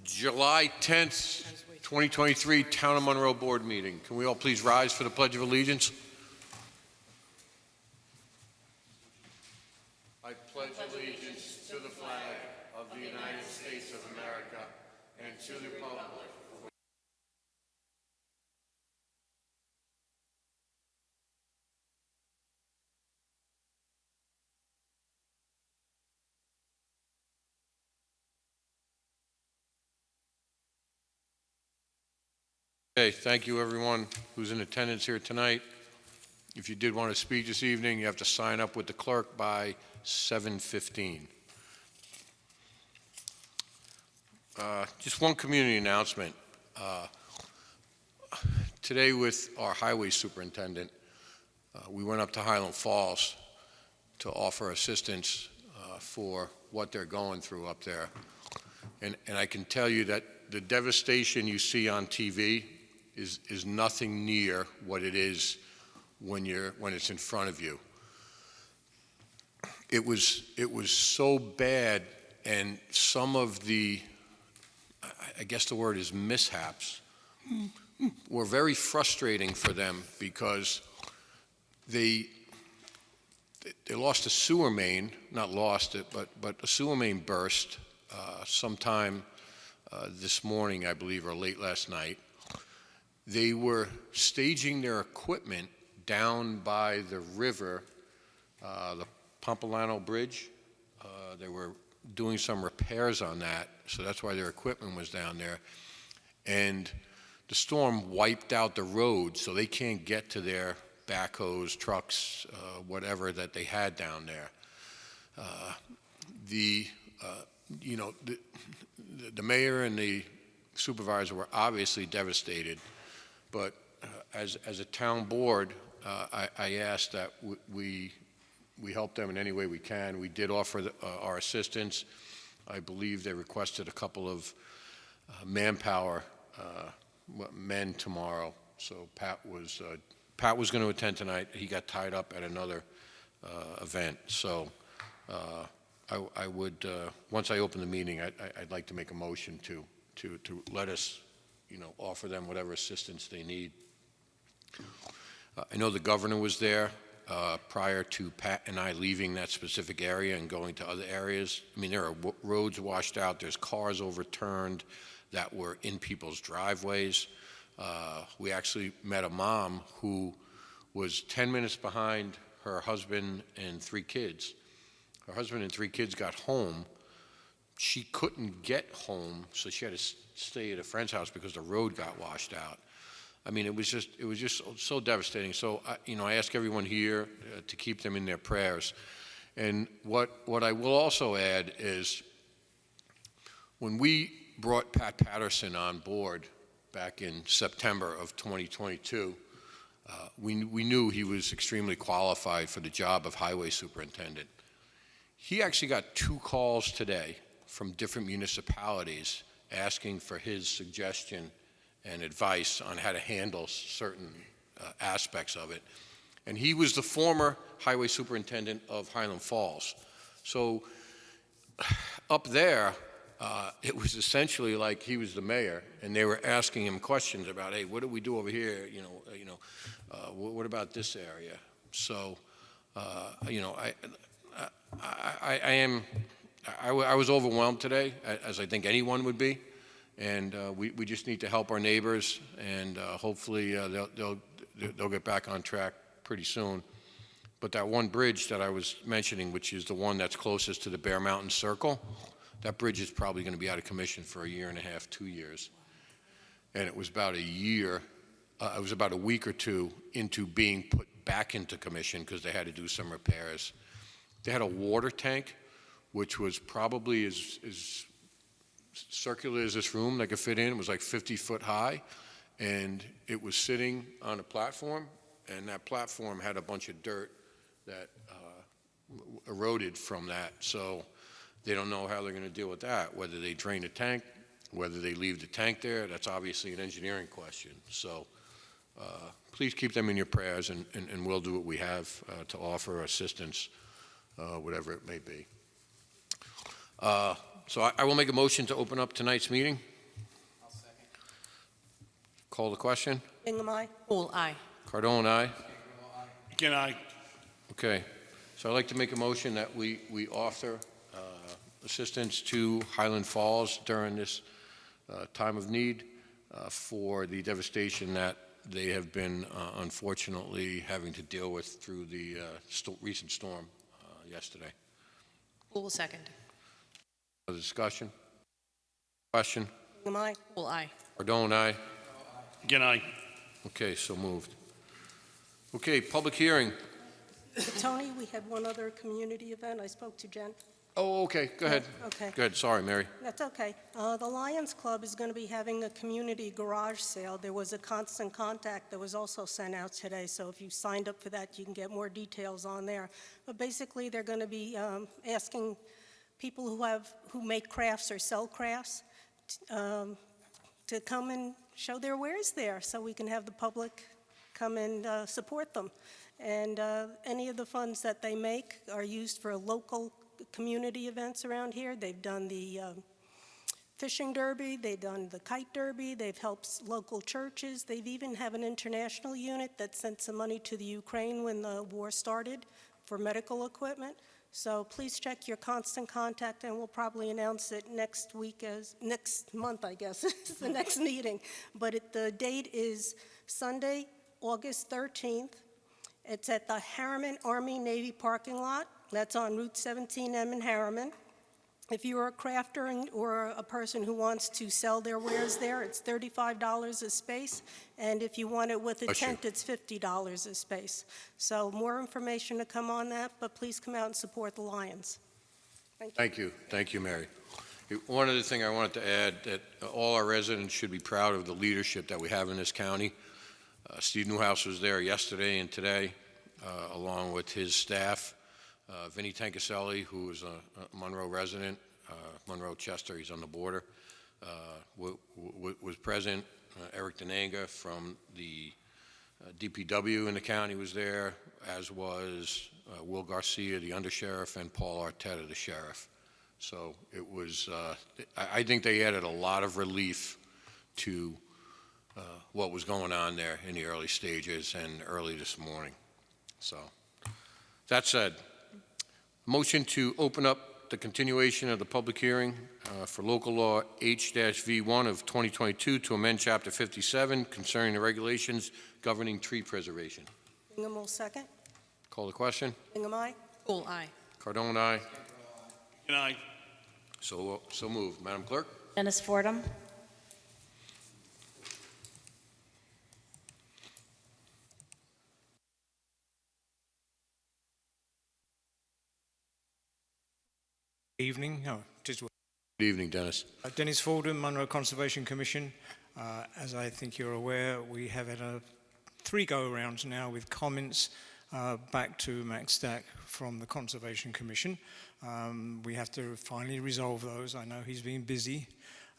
July 10th, 2023 Town of Monroe Board meeting. Can we all please rise for the Pledge of Allegiance? I pledge allegiance to the flag of the United States of America and to the republic. Okay, thank you everyone who's in attendance here tonight. If you did want to speak this evening, you have to sign up with the clerk by 7:15. Just one community announcement. Today with our highway superintendent, we went up to Highland Falls to offer assistance for what they're going through up there. And I can tell you that the devastation you see on TV is nothing near what it is when it's in front of you. It was so bad, and some of the, I guess the word is mishaps, were very frustrating for them because they lost a sewer main, not lost it, but a sewer main burst sometime this morning, I believe, or late last night. They were staging their equipment down by the river, the Pompolano Bridge. They were doing some repairs on that, so that's why their equipment was down there. And the storm wiped out the road, so they can't get to their backhoes, trucks, whatever that they had down there. The mayor and the supervisor were obviously devastated. But as a town board, I asked that we help them in any way we can. We did offer our assistance. I believe they requested a couple of manpower men tomorrow. So Pat was going to attend tonight. He got tied up at another event. So I would, once I open the meeting, I'd like to make a motion to let us offer them whatever assistance they need. I know the governor was there prior to Pat and I leaving that specific area and going to other areas. I mean, there are roads washed out. There's cars overturned that were in people's driveways. We actually met a mom who was 10 minutes behind her husband and 3 kids. Her husband and 3 kids got home. She couldn't get home, so she had to stay at a friend's house because the road got washed out. I mean, it was just so devastating. So, I ask everyone here to keep them in their prayers. And what I will also add is, when we brought Pat Patterson on board back in September of 2022, we knew he was extremely qualified for the job of highway superintendent. He actually got 2 calls today from different municipalities asking for his suggestion and advice on how to handle certain aspects of it. And he was the former highway superintendent of Highland Falls. So up there, it was essentially like he was the mayor, and they were asking him questions about, hey, what do we do over here? What about this area? So, I was overwhelmed today, as I think anyone would be, and we just need to help our neighbors, and hopefully they'll get back on track pretty soon. But that one bridge that I was mentioning, which is the one that's closest to the Bear Mountain Circle, that bridge is probably going to be out of commission for 1.5 years, 2 years. And it was about it was about a week or 2 into being put back into commission because they had to do some repairs. They had a water tank, which was probably as circular as this room they could fit in. It was like 50 foot high, and it was sitting on a platform, and that platform had a bunch of dirt that eroded from that. So they don't know how they're going to deal with that, whether they drain the tank, whether they leave the tank there. That's obviously an engineering question. So please keep them in your prayers, and we'll do what we have to offer assistance, whatever it may be. So I will make a motion to open up tonight's meeting. Call the question. Bingham, aye. All aye. Cardone, aye. Again, aye. Okay. So I'd like to make a motion that we offer assistance to Highland Falls during this time of need for the devastation that they have been unfortunately having to deal with through the recent storm yesterday. All will second. Other discussion? Question? Bingham, aye. All aye. Cardone, aye. Again, aye. Okay, so moved. Okay, public hearing. Tony, we had one other community event. I spoke to Jen. Oh, okay, go ahead. Okay. Go ahead, sorry, Mary. That's okay. The Lions Club is going to be having a community garage sale. There was a constant contact that was also sent out today, so if you signed up for that, you can get more details on there. But basically, they're going to be asking people who make crafts or sell crafts to come and show their wares there, so we can have the public come and support them. And any of the funds that they make are used for local community events around here. They've done the fishing derby, they've done the kite derby, they've helped local churches. They've even have an international unit that sent some money to the Ukraine when the war started for medical equipment. So please check your constant contact, and we'll probably announce it next month, I guess, is the next meeting. But the date is Sunday, August 13th. It's at the Harriman Army-Navy parking lot. That's on Route 17M in Harriman. If you're a crafter or a person who wants to sell their wares there, it's $35 a space. And if you want it with a tent, it's $50 a space. So more information to come on that, but please come out and support the Lions. Thank you. Thank you. Thank you, Mary. One other thing I wanted to add, that all our residents should be proud of the leadership that we have in this county. Steve Newhouse was there yesterday and today, along with his staff. Vinnie Tancaselli, who is a Monroe resident, Monroe Chester, he's on the border, was present. Eric Denanga from the DPW in the county was there, as was Will Garcia, the undersheriff, and Paul Arteta, the sheriff. So it was, I think they added a lot of relief to what was going on there in the early stages and early this morning. So, that said, motion to open up the continuation of the public hearing for local law H-V1 of 2022 to amend Chapter 57 concerning the regulations governing tree preservation. Bingham will second. Call the question. Bingham, aye. All aye. Cardone, aye. Again, aye. So moved. Madam Clerk? Dennis Fordham. Evening. Good evening, Dennis. Dennis Fordham, Monroe Conservation Commission. As I think you're aware, we have had 3 go-arounds now with comments back to Max Stack from the Conservation Commission. We have to finally resolve those. I know he's been busy,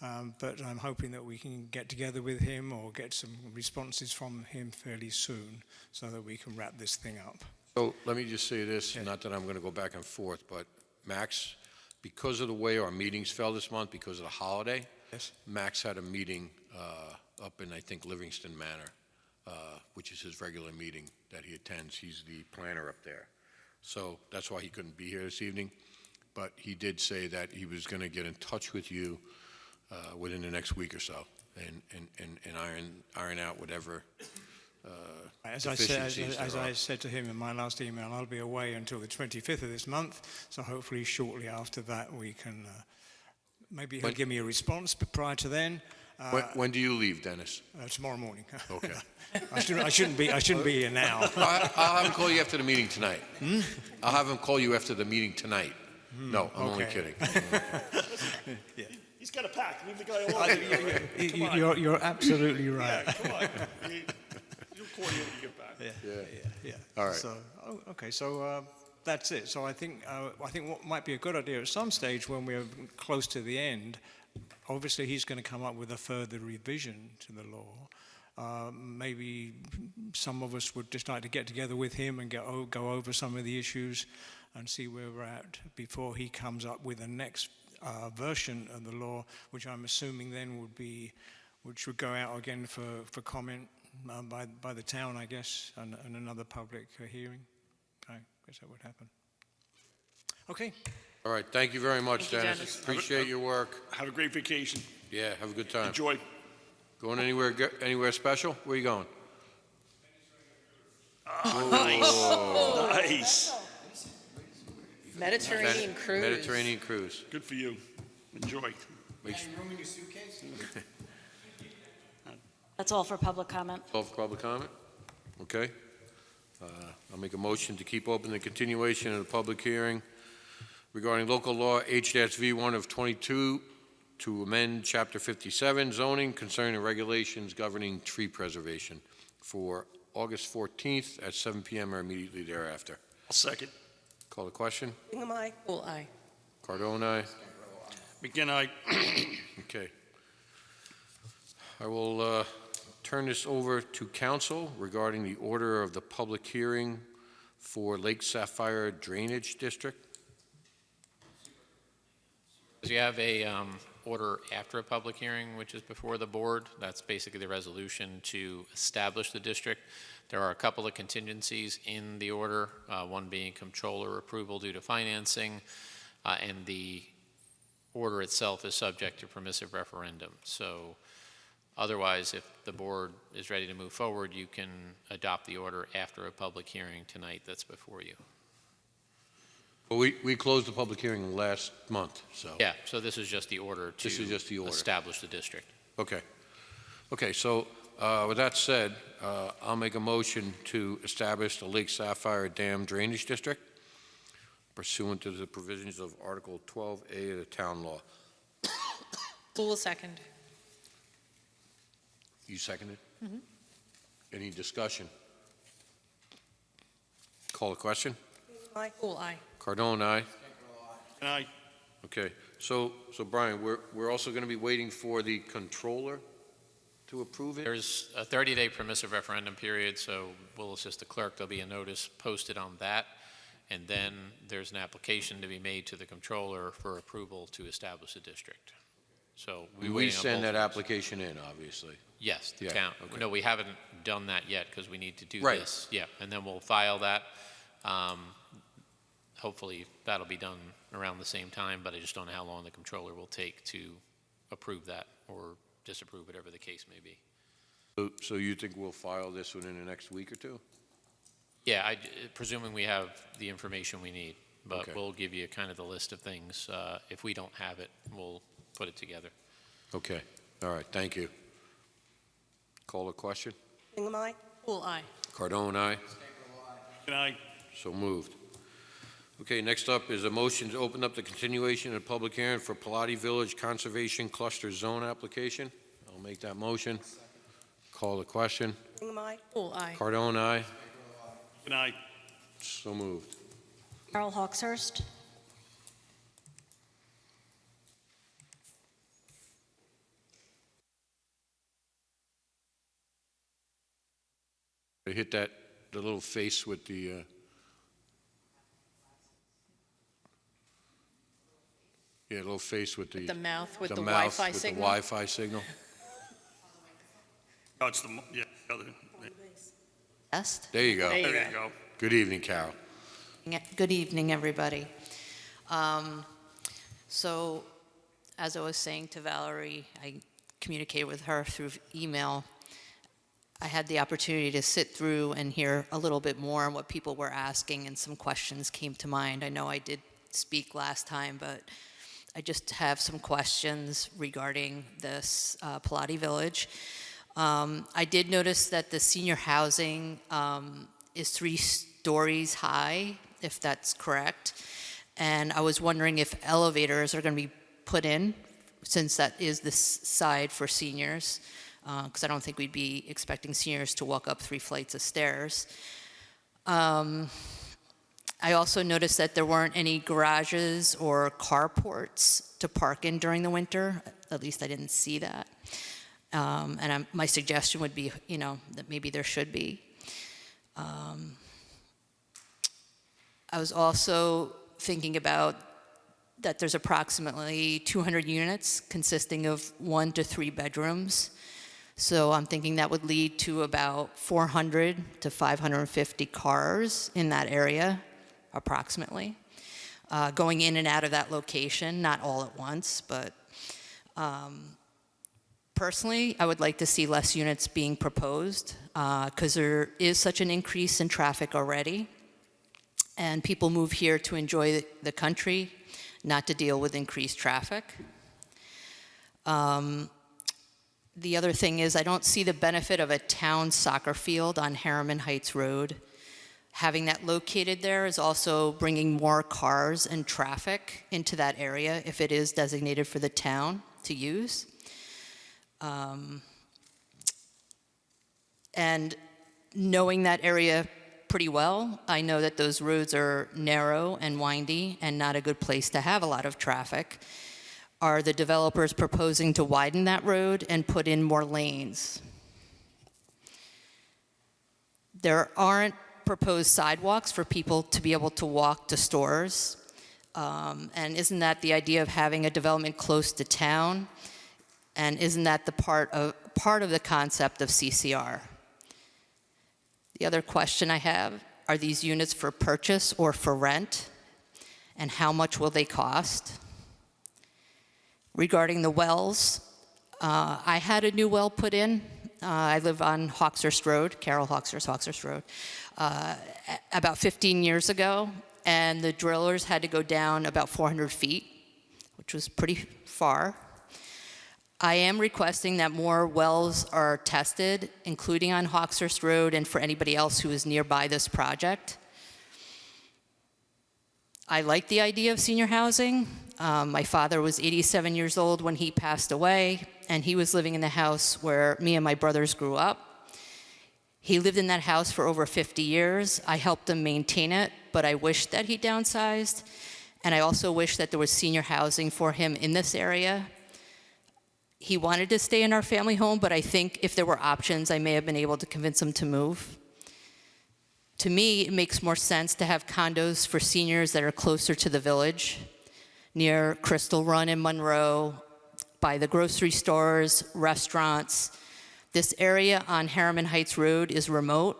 but I'm hoping that we can get together with him or get some responses from him fairly soon so that we can wrap this thing up. So let me just say this, not that I'm going to go back and forth, but Max, because of the way our meetings fell this month, because of the holiday, Yes. Max had a meeting up in, I think, Livingston Manor, which is his regular meeting that he attends. He's the planner up there. So that's why he couldn't be here this evening. But he did say that he was going to get in touch with you within the next week or so and iron out whatever As I said to him in my last email, I'll be away until the 25th of this month, so hopefully shortly after that we can, maybe he'll give me a response, but prior to then... when do you leave, Dennis? Tomorrow morning. Okay. I shouldn't be here now. I'll have him call you after the meeting tonight. I'll have him call you after the meeting tonight. No, I'm only kidding. Yeah. He's got a pack. Leave the guy alone. You're absolutely right. Yeah, come on. You'll call you when you get back. Yeah. All right. So, okay, so that's it. So I think what might be a good idea at some stage when we're close to the end, obviously he's going to come up with a further revision to the law. Maybe some of us would just like to get together with him and go over some of the issues and see where we're at before he comes up with the next version of the law, which I'm assuming then would be which would go out again for comment by the town, I guess, and another public hearing. I guess that would happen. Okay. All right, thank you very much, Thank you, Dennis. Dennis. Appreciate your work. Have a great vacation. Yeah, have a good time. Enjoy. Going anywhere special? Where you going? Nice. Mediterranean cruise. Mediterranean cruise. Good for you. Enjoy. Make sure- That's all for public comment. Call for public comment? Okay. I'll make a motion to keep open the continuation of the public hearing regarding local law H-V1 of 22 to amend Chapter 57 zoning concerning the regulations governing tree preservation for August 14th at 7 p.m. or immediately thereafter. I'll second. Call the question. Hingham, aye. Poole, aye. Cardone, aye. McGinn, aye. Okay. I will turn this over to council regarding the order of the public hearing for Lake Sapphire Drainage District. So you have a order after a public hearing, which is before the board. That's basically the resolution to establish the district. There are a couple of contingencies in the order, one being controller approval due to financing, and the order itself is subject to permissive referendum. So otherwise, if the board is ready to move forward, you can adopt the order after a public hearing tonight that's before you. Well, we closed the public hearing last month, so. Yeah, so this is just the order to This is just the order. establish the district. Okay. Okay, so with that said, I'll make a motion to establish the Lake Sapphire Dam Drainage District pursuant to the provisions of Article 12A of the Town Law. Poole will second. You seconded? Any discussion? Call the question? Aye. Poole, aye. Cardone, aye. Aye. Okay, so Brian, we're also going to be waiting for the controller to approve it? There's a 30-day permissive referendum period, so we'll assist the clerk. There'll be a notice posted on that, and then there's an application to be made to the controller for approval to establish a district. So We waiting on send both that of those. application in, obviously. Yes, the Yeah, town. okay. No, we haven't done that yet because we need to do Right. this. Yeah, and then we'll file that. Hopefully, that'll be done around the same time, but I just don't know how long the controller will take to approve that or disapprove, whatever the case may be. So you think we'll file this within the next week or two? Yeah, presuming we have the information we need, but Okay. we'll give you kind of the list of things. If we don't have it, we'll put it together. Okay, all right, thank you. Call the question? Hingham, aye. Poole, aye. Cardone, aye. McGinn, aye. So moved. Okay, next up is a motion to open up the continuation of the public hearing for Pilati Village Conservation Cluster Zone application. I'll make that motion. Call the question. Hingham, aye. Poole, aye. Cardone, aye. McGinn, aye. So moved. Carol Hawkshurst. I hit the little face with the, yeah, little face with the. The mouth with the mouth Wi-Fi with the signal. Wi-Fi signal. Oh, it's the, yeah, the other. Best. There you go. There you There you go. Good evening, Carol. Good evening, everybody. So, as I was saying to Valerie, I communicated with her through email. I had the opportunity to sit through and hear a little bit more on what people were asking, and some questions came to mind. I know I did speak last time, but I just have some questions regarding this Pilati Village. I did notice that the senior housing is 3 stories high, if that's correct. And I was wondering if elevators are going to be put in, since that is the side for seniors, because I don't think we'd be expecting seniors to walk up 3 flights of stairs. I also noticed that there weren't any garages or carports to park in during the winter. At least I didn't see that. And my suggestion would be, that maybe there should be. I was also thinking about that there's approximately 200 units consisting of 1 to 3 bedrooms. So I'm thinking that would lead to about 400 to 550 cars in that area, approximately, going in and out of that location, not all at once, but personally, I would like to see less units being proposed because there is such an increase in traffic already. And people move here to enjoy the country, not to deal with increased traffic. The other thing is I don't see the benefit of a town soccer field on Harriman Heights Road. Having that located there is also bringing more cars and traffic into that area if it is designated for the town to use. And knowing that area pretty well, I know that those roads are narrow and windy and not a good place to have a lot of traffic. Are the developers proposing to widen that road and put in more lanes? There aren't proposed sidewalks for people to be able to walk to stores. And isn't that the idea of having a development close to town? And isn't that the part of the concept of CCR? The other question I have, are these units for purchase or for rent? And how much will they cost? Regarding the wells, I had a new well put in. I live on Hawkshurst Road, Carol Hawkshurst Road, about 15 years ago, and the drillers had to go down about 400 feet, which was pretty far. I am requesting that more wells are tested, including on Hawkshurst Road and for anybody else who is nearby this project. I like the idea of senior housing. My father was 87 years old when he passed away, and he was living in the house where me and my brothers grew up. He lived in that house for over 50 years. I helped him maintain it, but I wish that he downsized. And I also wish that there was senior housing for him in this area. He wanted to stay in our family home, but I think if there were options, I may have been able to convince him to move. To me, it makes more sense to have condos for seniors that are closer to the village, near Crystal Run in Monroe, by the grocery stores, restaurants. This area on Harriman Heights Road is remote.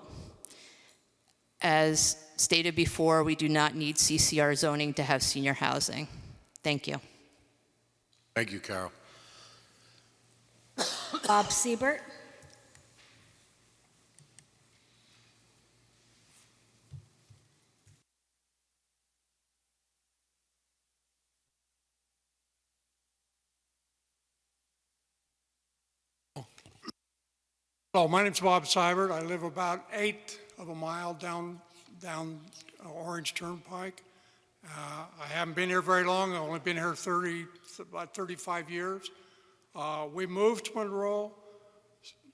As stated before, we do not need CCR zoning to have senior housing. Thank you. Thank you, Carol. Bob Siebert. Hello, my name's Bob Seibert. I live about 1/8 of a mile down Orange Turnpike. I haven't been here very long. I've only been here about 35 years. We moved to Monroe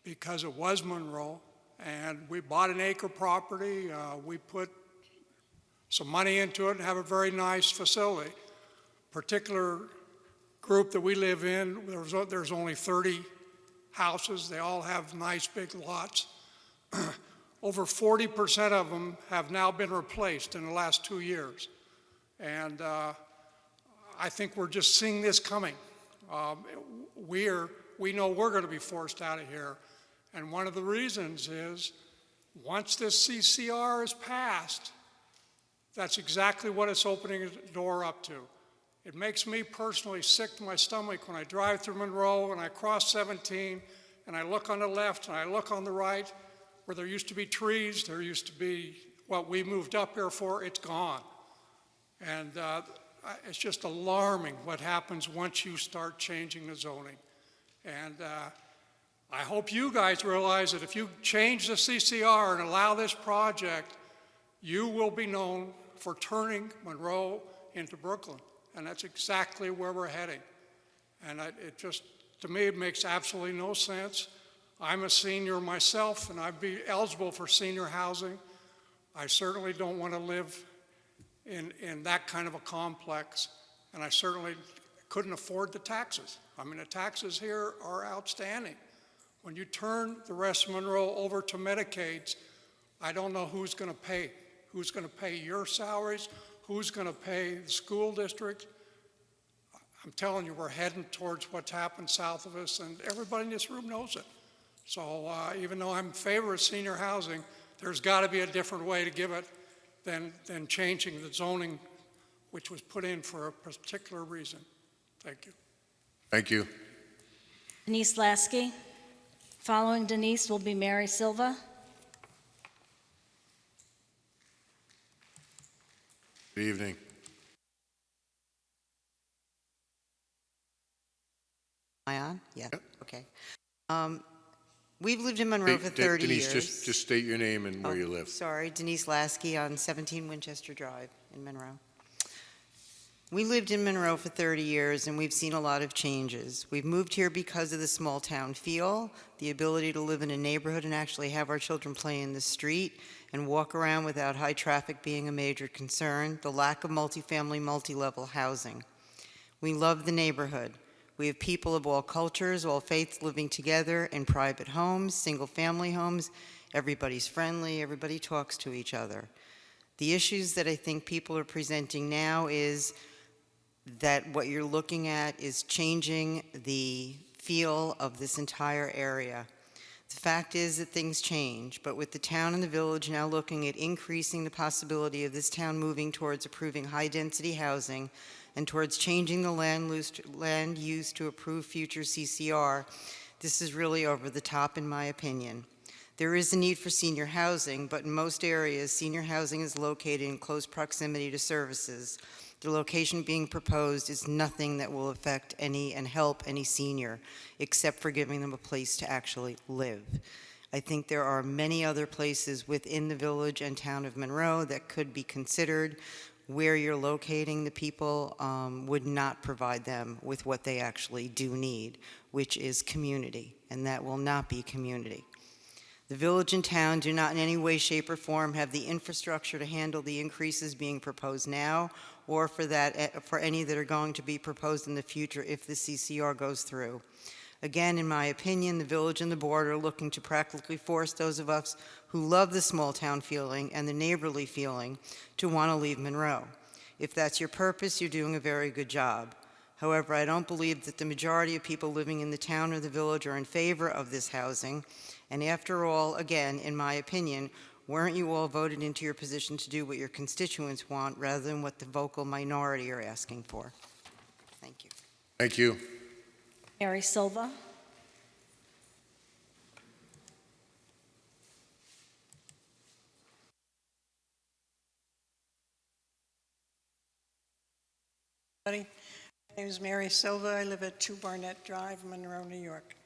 because it was Monroe, and we bought an acre property. We put some money into it and have a very nice facility. Particular group that we live in, there's only 30 houses. They all have nice big lots. Over 40% of them have now been replaced in the last 2 years. And I think we're just seeing this coming. We know we're going to be forced out of here. And one of the reasons is once this CCR is passed, that's exactly what it's opening the door up to. It makes me personally sick to my stomach when I drive through Monroe and I cross 17 and I look on the left and I look on the right where there used to be trees, there used to be what we moved up here for, it's gone. And it's just alarming what happens once you start changing the zoning. And I hope you guys realize that if you change the CCR and allow this project, you will be known for turning Monroe into Brooklyn. And that's exactly where we're heading. And it just, to me, it makes absolutely no sense. I'm a senior myself, and I'd be eligible for senior housing. I certainly don't want to live in that kind of a complex, and I certainly couldn't afford the taxes. I mean, the taxes here are outstanding. When you turn the rest of Monroe over to Medicaid, I don't know who's going to pay. Who's going to pay your salaries? Who's going to pay the school district? I'm telling you, we're heading towards what's happened south of us, and everybody in this room knows it. So even though I'm in favor of senior housing, there's got to be a different way to give it than changing the zoning, which was put in for a particular reason. Thank you. Thank you. Denise Lasky. Following Denise will be Mary Silva. Good evening. Am I on? Yeah, Yep. okay. We've lived in Monroe for 30 Denise, years. just state your name and where you live. Sorry, Denise Lasky on 17 Winchester Drive in Monroe. We lived in Monroe for 30 years, and we've seen a lot of changes. We've moved here because of the small town feel, the ability to live in a neighborhood and actually have our children play in the street and walk around without high traffic being a major concern, the lack of multifamily, multi-level housing. We love the neighborhood. We have people of all cultures, all faiths living together in private homes, single-family homes. Everybody's friendly, everybody talks to each other. The issues that I think people are presenting now is that what you're looking at is changing the feel of this entire area. The fact is that things change, but with the town and the village now looking at increasing the possibility of this town moving towards approving high-density housing and towards changing the land use to approve future CCR, this is really over the top in my opinion. There is a need for senior housing, but in most areas, senior housing is located in close proximity to services. The location being proposed is nothing that will affect any and help any senior, except for giving them a place to actually live. I think there are many other places within the village and town of Monroe that could be considered. Where you're locating the people would not provide them with what they actually do need, which is community, and that will not be community. The village and town do not in any way, shape, or form have the infrastructure to handle the increases being proposed now, or for any that are going to be proposed in the future if the CCR goes through. Again, in my opinion, the village and the board are looking to practically force those of us who love the small town feeling and the neighborly feeling to want to leave Monroe. If that's your purpose, you're doing a very good job. However, I don't believe that the majority of people living in the town or the village are in favor of this housing. And after all, again, in my opinion, weren't you all voted into your position to do what your constituents want rather than what the vocal minority are asking for? Thank you. Thank you. Mary Silva. My name is Mary Silva. I live at 2 Barnett Drive, Monroe, New York.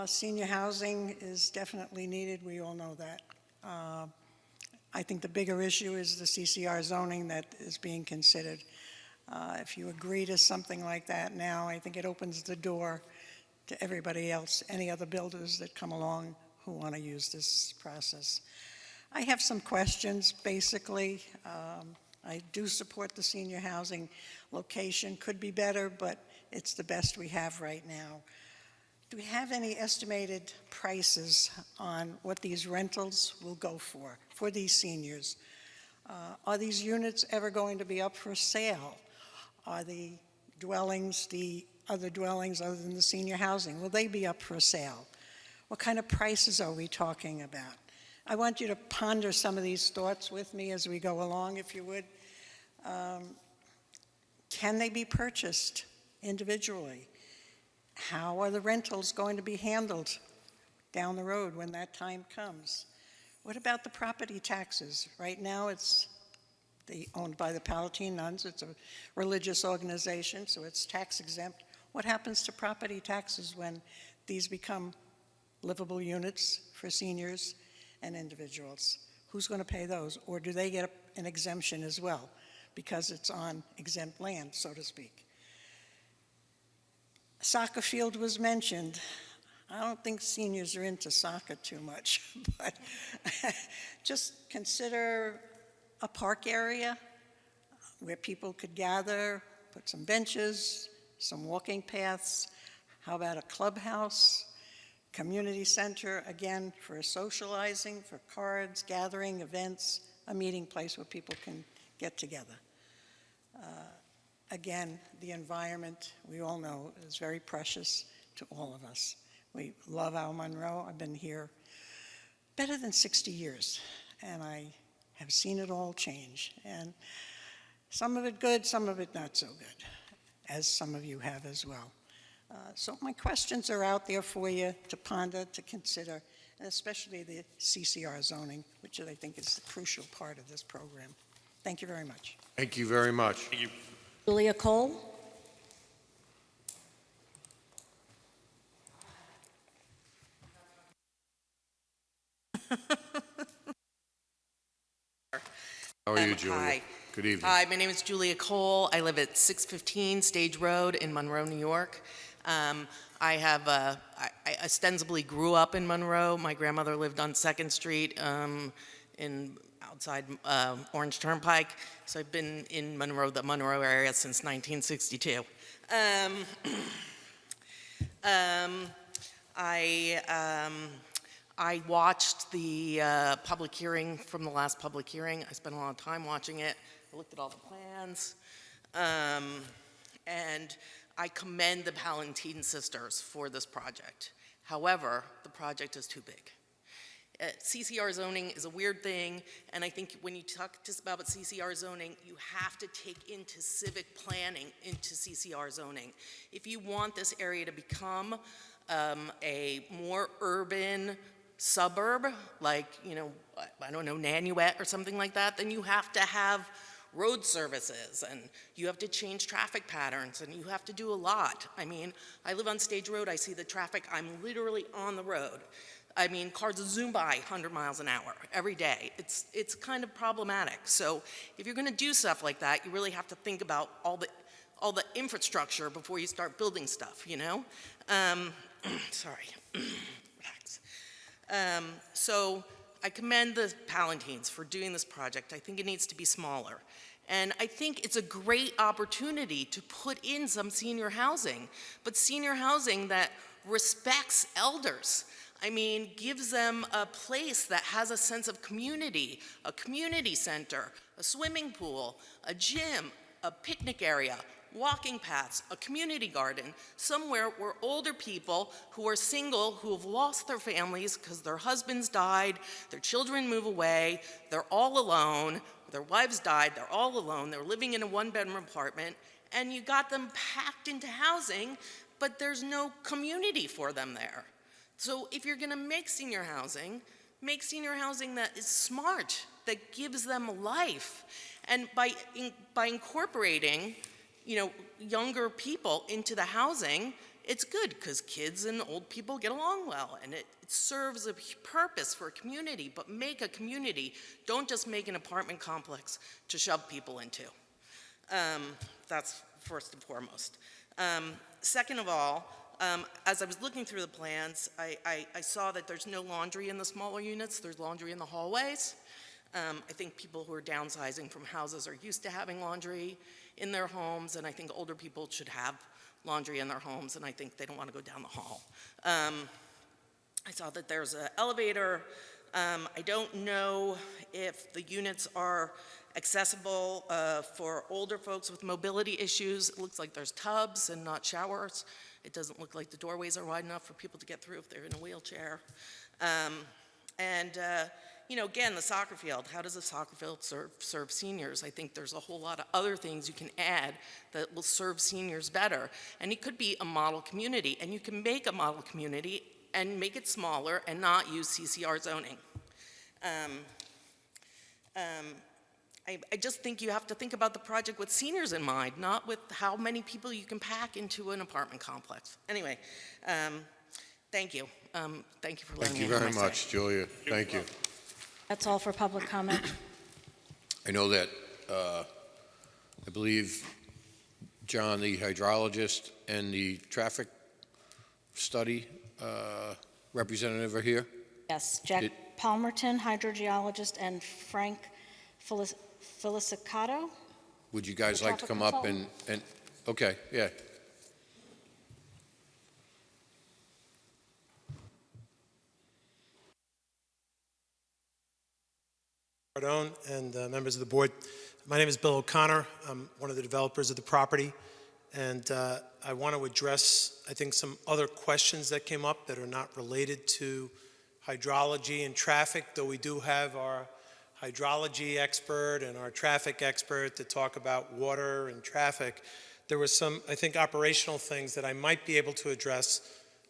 Senior housing is definitely needed. We all know that. I think the bigger issue is the CCR zoning that is being considered. If you agree to something like that now, I think it opens the door to everybody else, any other builders that come along who want to use this process. I have some questions. Basically, I do support the senior housing location. Could be better, but it's the best we have right now. Do we have any estimated prices on what these rentals will go for these seniors? Are these units ever going to be up for sale? Are the dwellings, the other dwellings other than the senior housing, will they be up for sale? What kind of prices are we talking about? I want you to ponder some of these thoughts with me as we go along, if you would. Can they be purchased individually? How are the rentals going to be handled down the road when that time comes? What about the property taxes? Right now, it's owned by the Palatine Nuns. It's a religious organization, so it's tax exempt. What happens to property taxes when these become livable units for seniors and individuals? Who's going to pay those? Or do they get an exemption as well because it's on exempt land, so to speak? Soccer field was mentioned. I don't think seniors are into soccer too much, but just consider a park area where people could gather, put some benches, some walking paths. How about a clubhouse, community center, again, for socializing, for cards, gathering, events, a meeting place where people can get together. Again, the environment, we all know, is very precious to all of us. We love our Monroe. I've been here better than 60 years, and I have seen it all change. And some of it good, some of it not so good, as some of you have as well. So my questions are out there for you to ponder, to consider, and especially the CCR zoning, which I think is the crucial part of this program. Thank you very much. Thank you very much. Julia Cole. How are you, Julia? Hi. Good evening. Hi, my name is Julia Cole. I live at 615 Stage Road in Monroe, New York. I ostensibly grew up in Monroe. My grandmother lived on 2nd Street outside Orange Turnpike. So I've been in Monroe, the Monroe area since 1962. I watched the public hearing from the last public hearing. I spent a lot of time watching it. I looked at all the plans. And I commend the Palantine sisters for this project. However, the project is too big. CCR zoning is a weird thing, and I think when you talk just about CCR zoning, you have to take into civic planning into CCR zoning. If you want this area to become a more urban suburb, like, I don't know, Nanuet or something like that, then you have to have road services, and you have to change traffic patterns, and you have to do a lot. I mean, I live on Stage Road, I see the traffic, I'm literally on the road. I mean, cars zoom by 100 miles an hour every day. It's kind of problematic. So if you're gonna do stuff like that, you really have to think about all the infrastructure before you start building stuff, Sorry, relax. So I commend the Palantines for doing this project. I think it needs to be smaller. And I think it's a great opportunity to put in some senior housing, but senior housing that respects elders. I mean, gives them a place that has a sense of community, a community center, a swimming pool, a gym, a picnic area, walking paths, a community garden, somewhere where older people who are single, who have lost their families because their husbands died, their children move away, they're all alone, their wives died, they're all alone, they're living in a one-bedroom apartment, and you got them packed into housing, but there's no community for them there. So if you're gonna make senior housing that is smart, that gives them life. And by incorporating, younger people into the housing, it's good because kids and old people get along well, and it serves a purpose for a community, but make a community. Don't just make an apartment complex to shove people into. That's first and foremost. Second of all, as I was looking through the plans, I saw that there's no laundry in the smaller units, there's laundry in the hallways. I think people who are downsizing from houses are used to having laundry in their homes, and I think older people should have laundry in their homes, and I think they don't want to go down the hall. I saw that there's an elevator. I don't know if the units are accessible for older folks with mobility issues. It looks like there's tubs and not showers. It doesn't look like the doorways are wide enough for people to get through if they're in a wheelchair. Again, the soccer field. How does a soccer field serve seniors? I think there's a whole lot of other things you can add that will serve seniors better. And it could be a model community, and you can make a model community and make it smaller and not use CCR zoning. I just think you have to think about the project with seniors in mind, not with how many people you can pack into an apartment complex. Anyway, thank you. Thank you for letting me Thank you very much, Julia. Thank you. That's all for public comment. I know that, I believe, John, the hydrologist, and the traffic study representative are here. Yes, Jack Palmerton, hydrogeologist, and Frank Felicicato. Would you guys The like to traffic come up consultant? and, okay, yeah. Cardone and members of the board. My name is Bill O'Connor. I'm one of the developers of the property, and I want to address, I think, some other questions that came up that are not related to hydrology and traffic, though we do have our hydrology expert and our traffic expert to talk about water and traffic. There were some, I think, operational things that I might be able to address.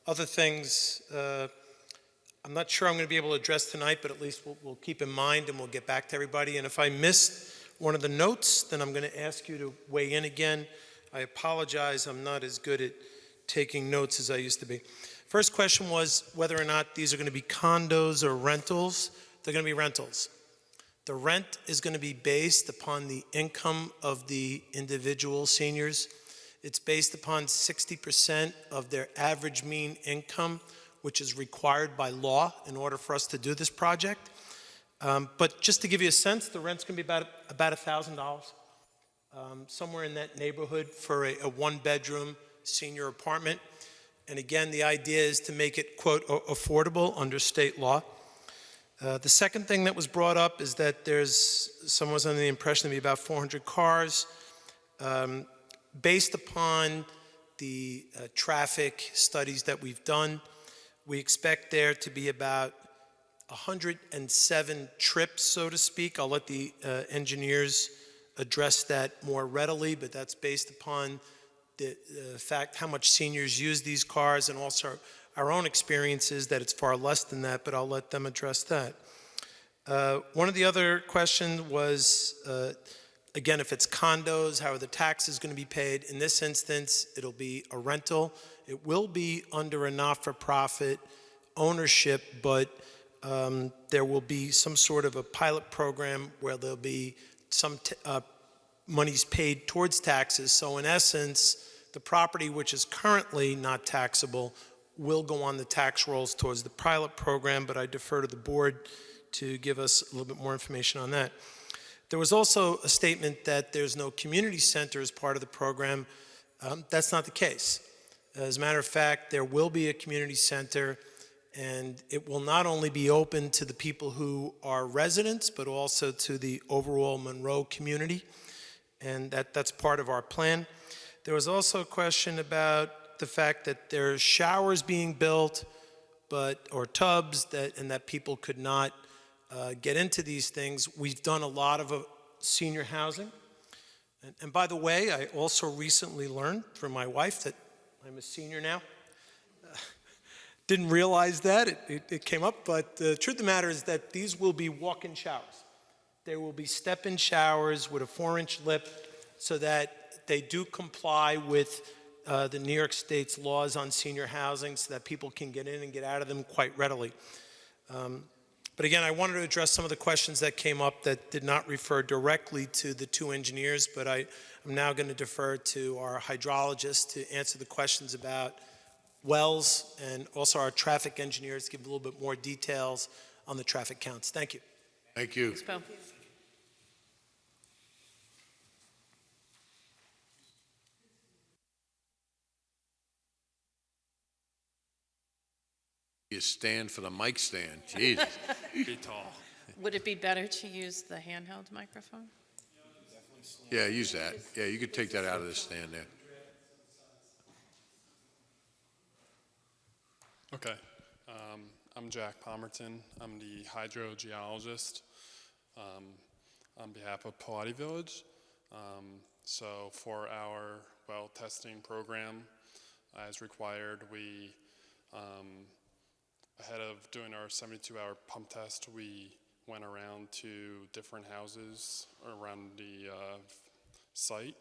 Other things, I'm not sure I'm going to be able to address tonight, but at least we'll keep in mind and we'll get back to everybody. And if I missed one of the notes, then I'm going to ask you to weigh in again. I apologize, I'm not as good at taking notes as I used to be. First question was whether or not these are going to be condos or rentals. They're going to be rentals. The rent is going to be based upon the income of the individual seniors. It's based upon 60% of their average mean income, which is required by law in order for us to do this project. But just to give you a sense, the rent's going to be about $1,000, somewhere in that neighborhood for a one-bedroom senior apartment. And again, the idea is to make it, quote, affordable under state law. The second thing that was brought up is that someone was under the impression there'd be about 400 cars. Based upon the traffic studies that we've done, we expect there to be about 107 trips, so to speak. I'll let the engineers address that more readily, but that's based upon the fact how much seniors use these cars, and also our own experiences that it's far less than that, but I'll let them address that. One of the other questions was, again, if it's condos, how are the taxes going to be paid? In this instance, it'll be a rental. It will be under a not-for-profit ownership, but there will be some sort of a pilot program where there'll be some monies paid towards taxes. So in essence, the property which is currently not taxable will go on the tax rolls towards the pilot program, but I defer to the board to give us a little bit more information on that. There was also a statement that there's no community center as part of the program. That's not the case. As a matter of fact, there will be a community center, and it will not only be open to the people who are residents, but also to the overall Monroe community, and that's part of our plan. There was also a question about the fact that there's showers being built, or tubs, and that people could not get into these things. We've done a lot of senior housing. And by the way, I also recently learned from my wife that I'm a senior now. Didn't realize that, it came up, but the truth of the matter is that these will be walk-in showers. There will be step-in showers with a 4-inch lip so that they do comply with the New York State's laws on senior housing so that people can get in and get out of them quite readily. But again, I wanted to address some of the questions that came up that did not refer directly to the two engineers, but I'm now going to defer to our hydrologist to answer the questions about wells, and also our traffic engineers to give a little bit more details on the traffic counts. Thank you. Thank you. Thanks, Bill. You stand for the mic stand. Jesus. Be tall. Would it be better to use the handheld microphone? Yeah, use that. Yeah, you could take that out of the stand there. Okay. I'm Jack Palmerton. I'm the hydrogeologist on behalf of Pilati Village. So for our well testing program, as required, we, ahead of doing our 72-hour pump test, we went around to different houses around the site.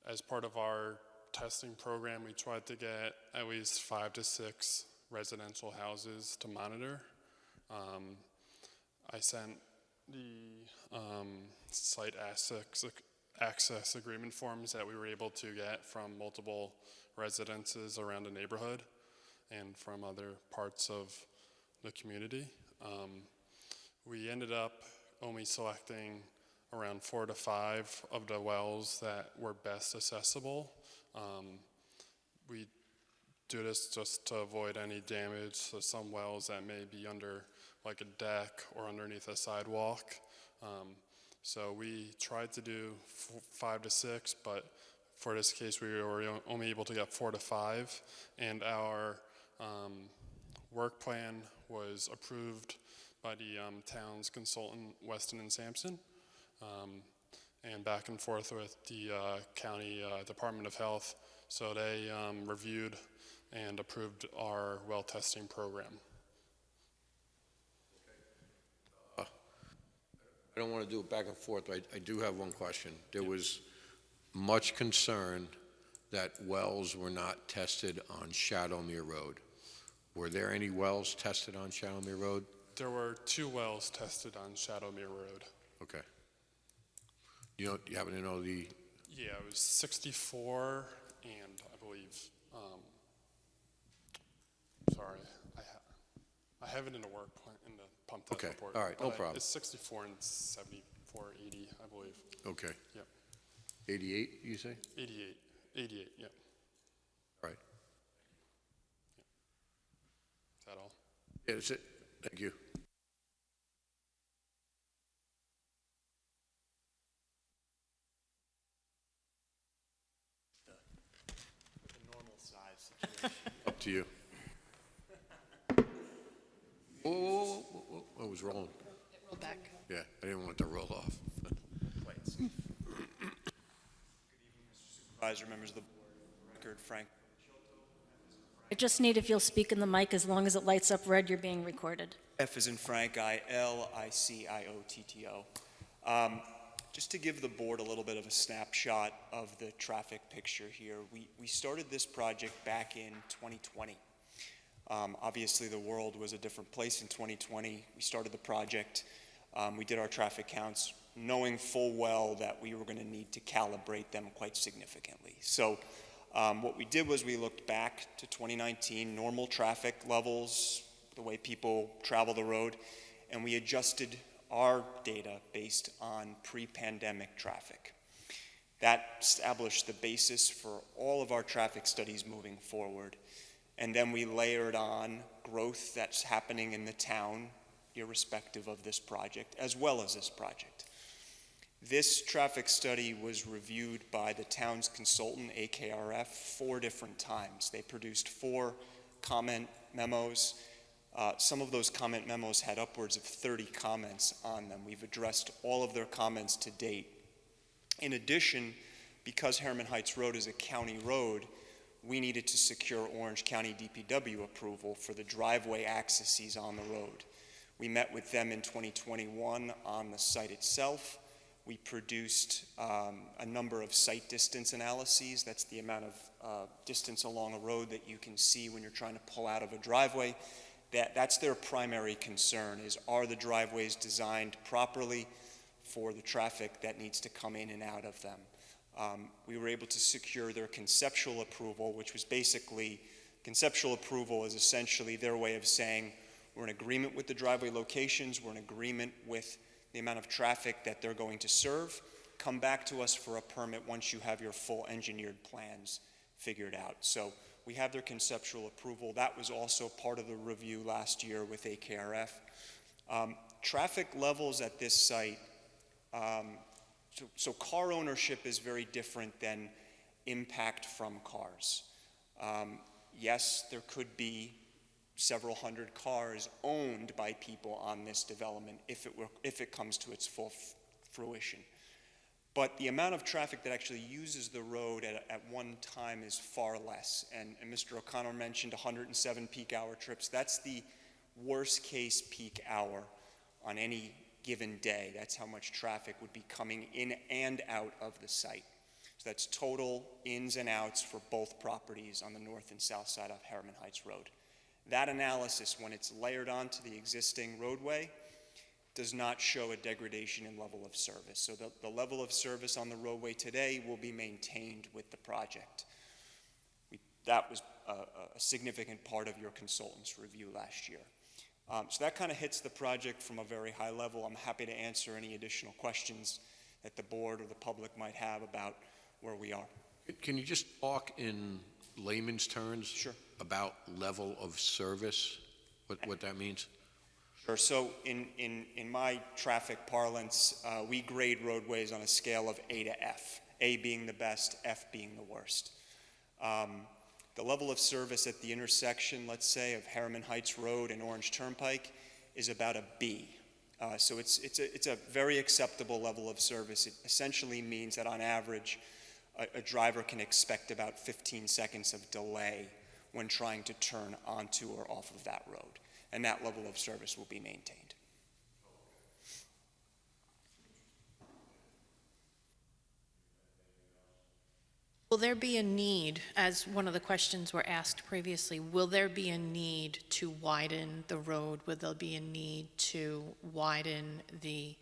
As part of our testing program, we tried to get at least 5 to 6 residential houses to monitor. I sent the site access agreement forms that we were able to get from multiple residences around the neighborhood and from other parts of the community. We ended up only selecting around 4 to 5 of the wells that were best accessible. We do this just to avoid any damage. So some wells that may be under like a deck or underneath a sidewalk. So we tried to do 5 to 6, but for this case, we were only able to get 4 to 5, and our work plan was approved by the town's consultant, Weston and Sampson, and back and forth with the county Department of Health. So they reviewed and approved our well testing program. I don't want to do it back and forth, but I do have one question. There was much concern that wells were not tested on Shadowmere Road. Were there any wells tested on Shadowmere Road? There were 2 wells tested on Shadowmere Road. Okay. You happen to know the, Yeah, it was 64, and I believe, sorry, I have it in the work plan, in the pump test Okay, report. all right, no but problem. It's 64 and 74, 80, I believe. okay. Yep, 88, you say? 88, yep. All right. Is that all? Yeah, that's it. Thank you. Normal size situation. Up to you. Whoa, I was rolling. Roll back. Yeah, I didn't want it to roll off. Supervisor, members of the board, record Frank. I just need if you'll speak in the mic, as long as it lights up red, you're being recorded. F is in Frank, I-L-I-C-I-O-T-T-O. Just to give the board a little bit of a snapshot of the traffic picture here, we started this project back in 2020. Obviously, the world was a different place in 2020. We started the project. We did our traffic counts, knowing full well that we were going to need to calibrate them quite significantly. So what we did was we looked back to 2019, normal traffic levels, the way people travel the road, and we adjusted our data based on pre-pandemic traffic. That established the basis for all of our traffic studies moving forward. And then we layered on growth that's happening in the town, irrespective of this project, as well as this project. This traffic study was reviewed by the town's consultant, AKRF, 4 different times. They produced 4 comment memos. Some of those comment memos had upwards of 30 comments on them. We've addressed all of their comments to date. In addition, because Harriman Heights Road is a county road, we needed to secure Orange County DPW approval for the driveway accesses on the road. We met with them in 2021 on the site itself. We produced a number of site distance analyses. That's the amount of distance along a road that you can see when you're trying to pull out of a driveway. That's their primary concern, is are the driveways designed properly for the traffic that needs to come in and out of them. We were able to secure their conceptual approval, which was basically, conceptual approval is essentially their way of saying, we're in agreement with the driveway locations, we're in agreement with the amount of traffic that they're going to serve. Come back to us for a permit once you have your full engineered plans figured out. So we have their conceptual approval. That was also part of the review last year with AKRF. Traffic levels at this site, so car ownership is very different than impact from cars. Yes, there could be several hundred cars owned by people on this development if it comes to its full fruition. But the amount of traffic that actually uses the road at one time is far less. And Mr. O'Connor mentioned 107 peak hour trips. That's the worst case peak hour on any given day. That's how much traffic would be coming in and out of the site. So that's total ins and outs for both properties on the north and south side of Harriman Heights Road. That analysis, when it's layered onto the existing roadway, does not show a degradation in level of service. So the level of service on the roadway today will be maintained with the project. That was a significant part of your consultant's review last year. So that kind of hits the project from a very high level. I'm happy to answer any additional questions that the board or the public might have about where we are. Can you just talk in layman's terms Sure. about level of service, what that means? Sure. So in my traffic parlance, we grade roadways on a scale of A to F, A being the best, F being the worst. The level of service at the intersection, let's say, of Harriman Heights Road and Orange Turnpike is about a B. So it's a very acceptable level of service. It essentially means that on average, a driver can expect about 15 seconds of delay when trying to turn onto or off of that road. And that level of service will be maintained. Will there be a need, as one of the questions were asked previously, will there be a need to widen the road? Will there be a need to widen the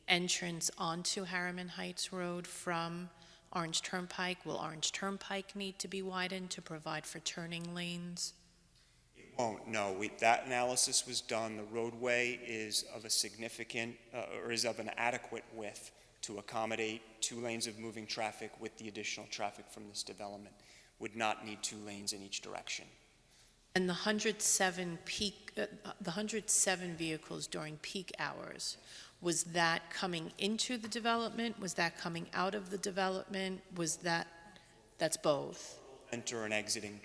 entrance onto Harriman Heights Road from Orange Turnpike? Will Orange Turnpike need to be widened to provide for turning lanes? It won't, no. That analysis was done. The roadway is of a significant, or is of an adequate width to accommodate 2 lanes of moving traffic with the additional traffic from this development. Would not need 2 lanes in each direction. And the 107 vehicles during peak hours, was that coming into the development? Was that coming out of the development? That's both? Enter and exiting.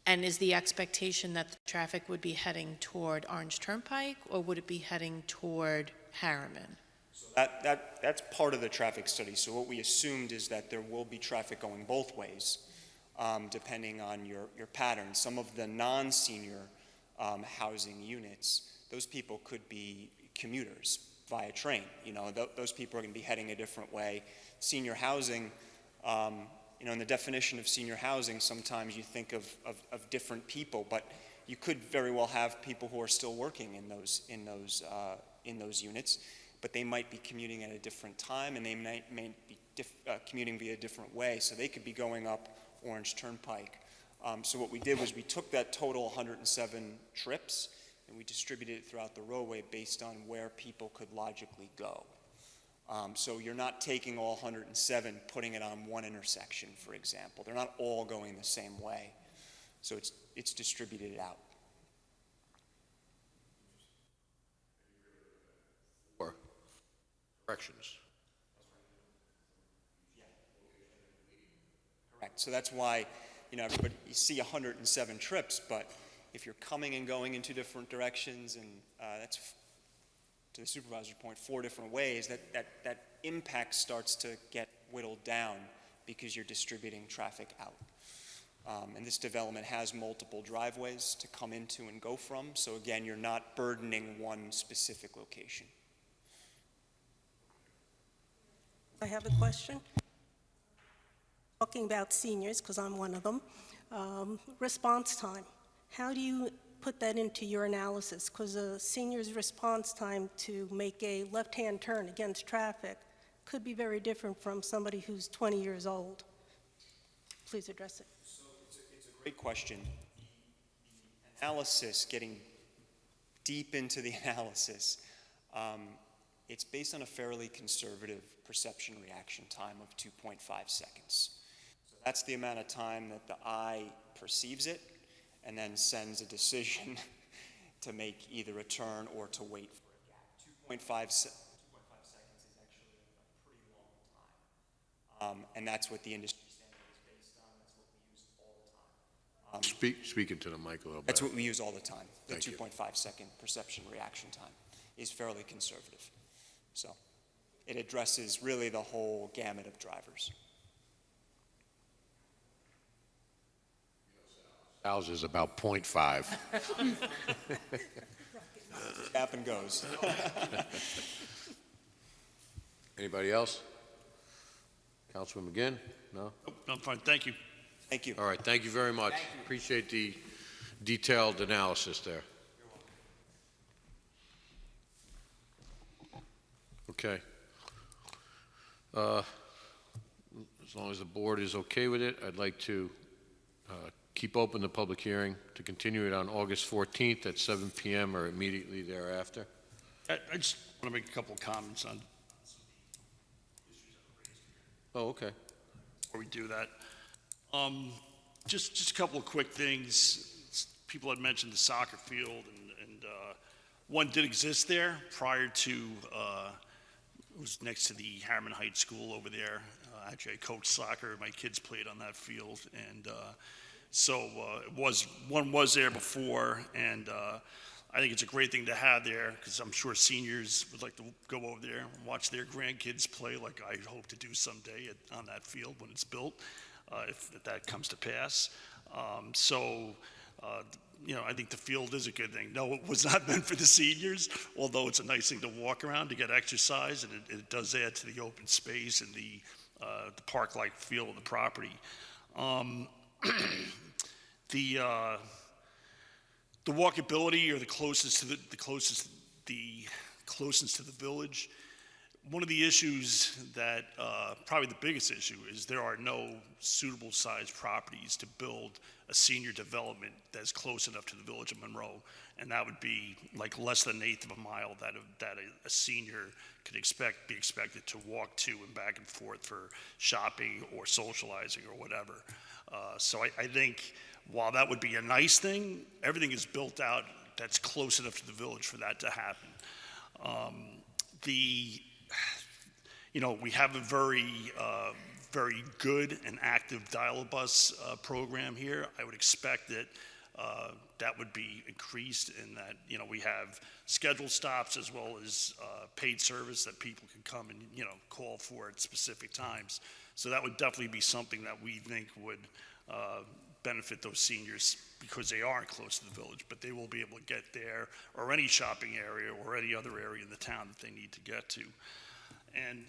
And is the expectation that the traffic would be heading toward Orange Turnpike, or would it be heading toward Harriman? That's part of the traffic study. So what we assumed is that there will be traffic going both ways, depending on your pattern. Some of the non-senior housing units, those people could be commuters via train. You know, those people are going to be heading a different way. Senior housing, you know, in the definition of senior housing, sometimes you think of different people, but you could very well have people who are still working in those units, but they might be commuting at a different time, and they might be commuting via a different way, so they could be going up Orange Turnpike. So what we did was we took that total 107 trips, and we distributed it throughout the roadway based on where people could logically go. So you're not taking all 107, putting it on one intersection, for example. They're not all going the same way. So it's distributed out. Or corrections. Correct. So that's why, you know, you see 107 trips, but if you're coming and going in 2 different directions, and that's, to the supervisor's point, 4 different ways, that impact starts to get whittled down because you're distributing traffic out. And this development has multiple driveways to come into and go from, so again, you're not burdening one specific location. I have a question. Talking about seniors, because I'm one of them, response time. How do you put that into your analysis? Because a senior's response time to make a left-hand turn against traffic could be very different from somebody who's 20 years old. Please address it. So it's a great question. The analysis, getting deep into the analysis, it's based on a fairly conservative perception reaction time of 2.5 seconds. So that's the amount of time that the eye perceives it and then sends a decision to make either a turn or to wait for a gap. 2.5 seconds is actually a pretty long time. And that's what the industry standard is based on. That's what we use all the time. Speaking to the mic a little bit. That's what we use all the time. The Thank you. 2.5 second perception reaction time is fairly conservative. So it addresses really the whole gamut of drivers. Ours is about 0.5. Gap and goes. Anybody else? Councilman McGinn? No? I'm fine, thank you. Thank you. All right, thank you very much. Appreciate the detailed analysis there. Okay. As long as the board is okay with it, I'd like to keep open the public hearing to continue it on August 14th at 7 p.m. or immediately thereafter. I just want to make a couple of comments on Oh, okay. before we do that. Just a couple of quick things. People had mentioned the soccer field and One did exist there prior to, it was next to the Harriman Heights School over there. Actually, I coached soccer. My kids played on that field. And so one was there before, and I think it's a great thing to have there because I'm sure seniors would like to go over there and watch their grandkids play like I hope to do someday on that field when it's built, if that comes to pass. I think the field is a good thing. No, it was not meant for the seniors, although it's a nice thing to walk around to get exercise, and it does add to the open space and the park-like feel of the property. The walkability or the closeness to the village. One of the issues that probably the biggest issue is there are no suitable sized properties to build a senior development that's close enough to the village of Monroe, and that would be like less than an eighth of a mile that a senior could be expected to walk to and back and forth for shopping or socializing or whatever. So I think while that would be a nice thing, everything is built out that's close enough to the village for that to happen. We have a very good and active dial-a-bus program here. I would expect that that would be increased in that, we have scheduled stops as well as paid service that people can come and, call for at specific times. So that would definitely be something that we think would benefit those seniors because they aren't close to the village, but they will be able to get there or any shopping area or any other area in the town that they need to get to. And,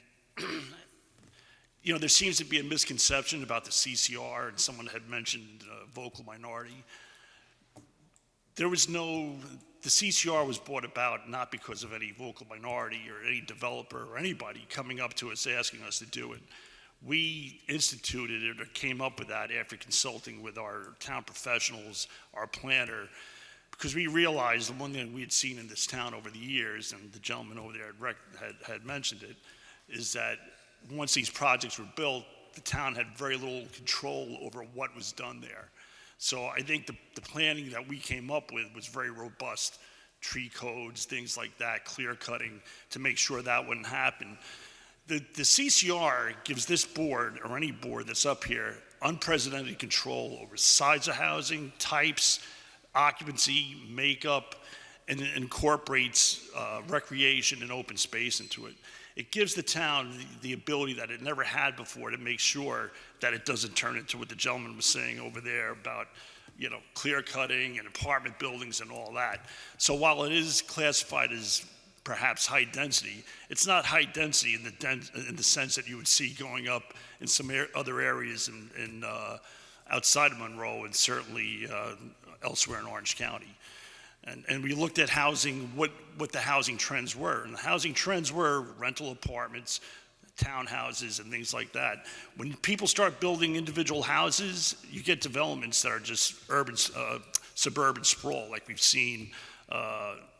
there seems to be a misconception about the CCR, and someone had mentioned vocal minority. The CCR was brought about not because of any vocal minority or any developer or anybody coming up to us asking us to do it. We instituted it or came up with that after consulting with our town professionals, our planner, because we realized the one thing we had seen in this town over the years, and the gentleman over there had mentioned it, is that once these projects were built, the town had very little control over what was done there. So I think the planning that we came up with was very robust, tree codes, things like that, clear cutting, to make sure that wouldn't happen. The CCR gives this board, or any board that's up here, unprecedented control over size of housing, types, occupancy, makeup, and it incorporates recreation and open space into it. It gives the town the ability that it never had before to make sure that it doesn't turn into what the gentleman was saying over there about, clear cutting and apartment buildings and all that. So while it is classified as perhaps high density, it's not high density in the sense that you would see going up in some other areas in outside of Monroe and certainly elsewhere in Orange County. And we looked at housing, what the housing trends were. And the housing trends were rental apartments, townhouses, and things like that. When people start building individual houses, you get developments that are just suburban sprawl, like we've seen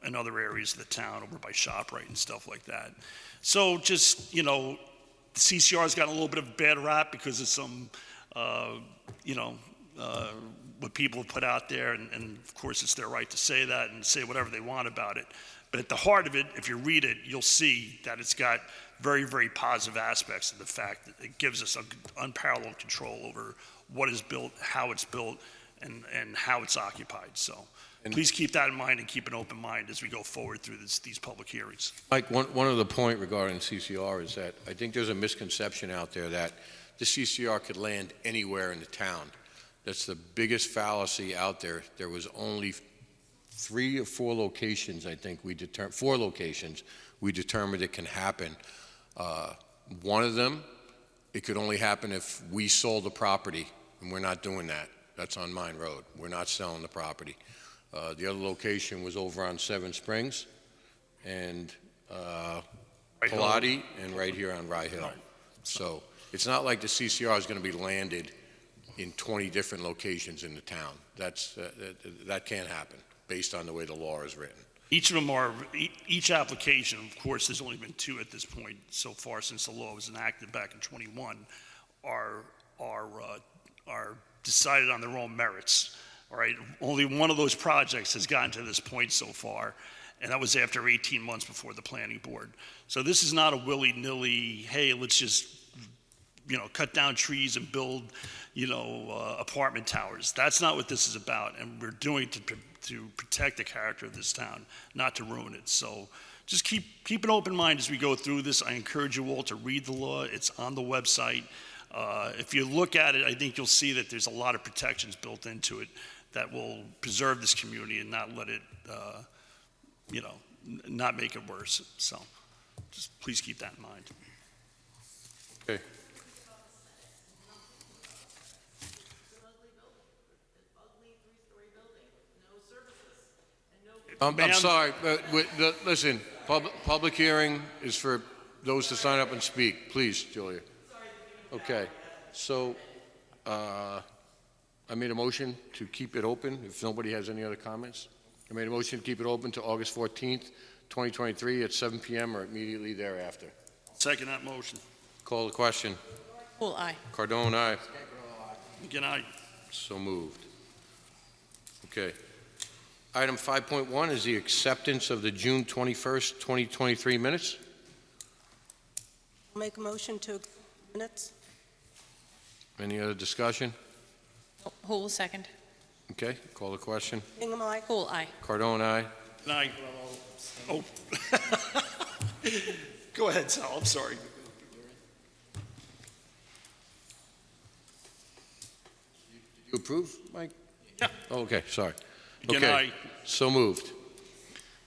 in other areas of the town, over by ShopRite and stuff like that. So just, the CCR's got a little bit of a bad rap because of some, what people have put out there, and of course it's their right to say that and say whatever they want about it. But at the heart of it, if you read it, you'll see that it's got very, very positive aspects of the fact that it gives us unparalleled control over what is built, how it's built, and how it's occupied. So please keep that in mind and keep an open mind as we go forward through these public hearings. Mike, one other point regarding CCR is that I think there's a misconception out there that the CCR could land anywhere in the town. That's the biggest fallacy out there. There was only 3 or 4 locations, I think, 4 locations we determined it can happen. One of them, it could only happen if we sold the property, and we're not doing that. That's on Mine Road. We're not selling the property. The other location was over on Seven Springs and Pilati, and right here on Rye Hill. So it's not like the CCR is going to be landed in 20 different locations in the town. That can't happen based on the way the law is written. Each application, of course, there's only been 2 at this point so far since the law was enacted back in 21, are decided on their own merits. All right, only one of those projects has gotten to this point so far, And that was after 18 months before the planning board. So this is not a willy-nilly, hey, let's just, cut down trees and build, apartment towers. That's not what this is about. And we're doing it to protect the character of this town, not to ruin it. So just keep an open mind as we go through this. I encourage you all to read the law. It's on the website. If you look at it, I think you'll see that there's a lot of protections built into it that will preserve this community and not let it, not make it worse. So just please keep that in mind. Okay. I'm Ma'am? sorry, but listen, public hearing is for those to sign up and speak. Please, Julia. Okay, so I made a motion to keep it open, if nobody has any other comments. I made a motion to keep it open to August 14th, 2023 at 7 p.m. or immediately thereafter. Second that motion. Call the question. Poole, aye. Cardone, aye. Again, aye. So moved. Okay. Item 5.1 is the acceptance of the June 21st, 2023 minutes. I'll make a motion to accept minutes. Any other discussion? Who will second? Okay, call the question. Hingham, aye. Poole, aye. Cardone, aye. Aye. Oh. Go ahead, Sal, I'm sorry. You approve, Mike? Yeah. Oh, okay, sorry. Again, Okay, aye. so moved.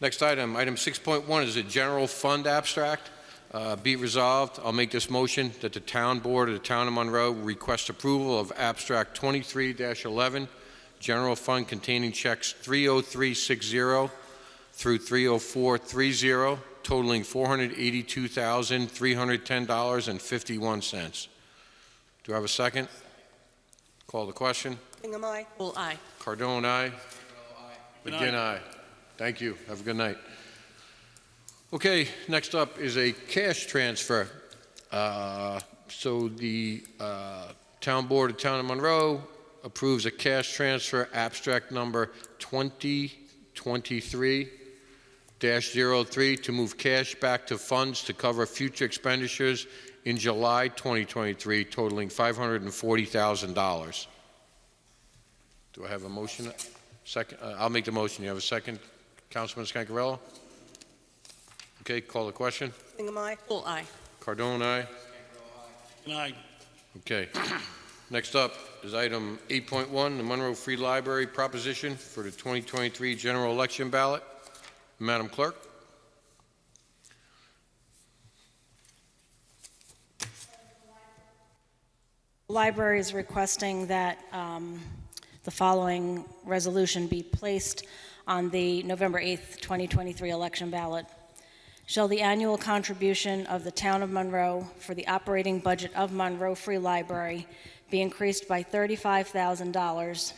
Next item, item 6.1 is a general fund abstract. Be it resolved, I'll make this motion that the town board of the town of Monroe request approval of abstract 23-11, general fund containing checks 30360 through 30430, totaling $482,310.51. Do I have a second? Call the question. Hingham, aye. Poole, aye. Cardone, aye. Good McGinn, night. aye. Thank you. Have a good night. Okay, next up is a cash transfer. So the Town Board of Town of Monroe approves a cash transfer abstract number 2023-03 to move cash back to funds to cover future expenditures in July 2023 totaling $540,000. Do I have a motion? Second, I'll make the motion. You have a second, Councilman Scancarello? Okay, call the question. Hingham, aye. Poole, aye. Cardone, aye. Aye. Okay. Next up is item 8.1, the Monroe Free Library proposition for the 2023 general election ballot. Madam Clerk? The library is requesting that the following resolution be placed on the November 8th, 2023 election ballot. Shall the annual contribution of the town of Monroe for the operating budget of Monroe Free Library be increased by $35,000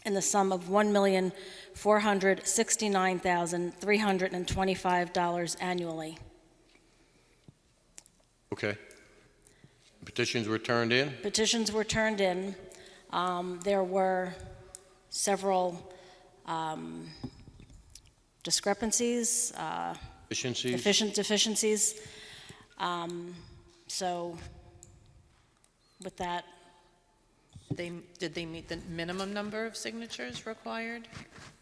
in the sum of $1,469,325 annually? Okay. Petitions were turned in? Petitions were turned in. There were several discrepancies, Deficiencies? deficiencies. So with that, Did they meet the minimum number of signatures required?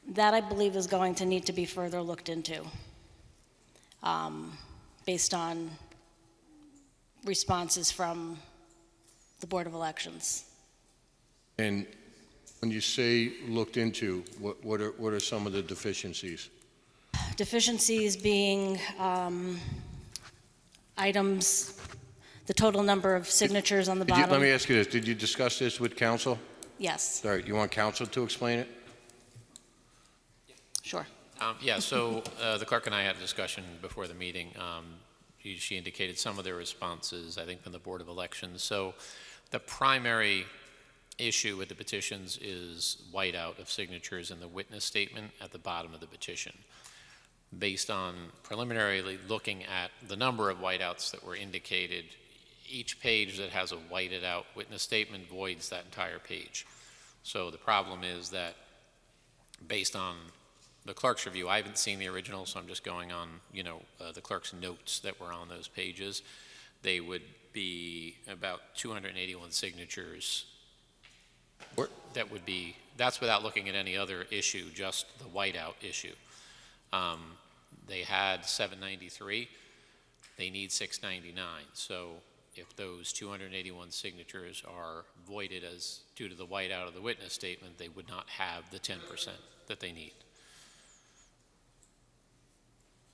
that I believe is going to need to be further looked into based on responses from the Board of Elections. And when you say looked into, what are some of the deficiencies? Deficiencies being items, the total number of signatures on the Let me bottom. ask you this, did you discuss this with council? Yes, All right, you want council to explain it? sure. Yeah, so the clerk and I had a discussion before the meeting. She indicated some of their responses, I think, from the Board of Elections. So the primary issue with the petitions is whiteout of signatures in the witness statement at the bottom of the petition. Based on preliminarily looking at the number of whiteouts that were indicated, each page that has a whited out witness statement voids that entire page. So the problem is that based on the clerk's review. I haven't seen the original, so I'm just going on, the clerk's notes that were on those pages. They would be about 281 signatures. That's without looking at any other issue, just the whiteout issue. They had 793. They need 699. So if those 281 signatures are voided as due to the whiteout of the witness statement, they would not have the 10% that they need.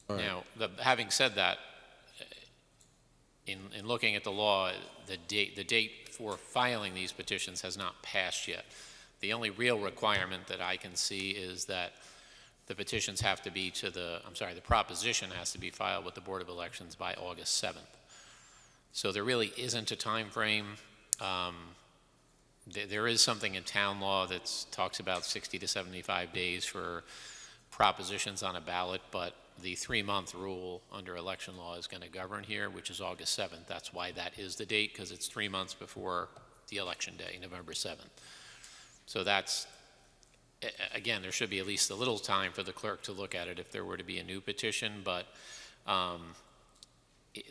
All right. Now, having said that, in looking at the law, the date for filing these petitions has not passed yet. The only real requirement that I can see is that the petitions have to be the proposition has to be filed with the Board of Elections by August 7th. So there really isn't a time frame. There is something in town law that talks about 60 to 75 days for propositions on a ballot, but the 3-month rule under election law is going to govern here, which is August 7th. That's why that is the date, because it's 3 months before the election day, November 7th. So that's, again, there should be at least a little time for the clerk to look at it if there were to be a new petition, but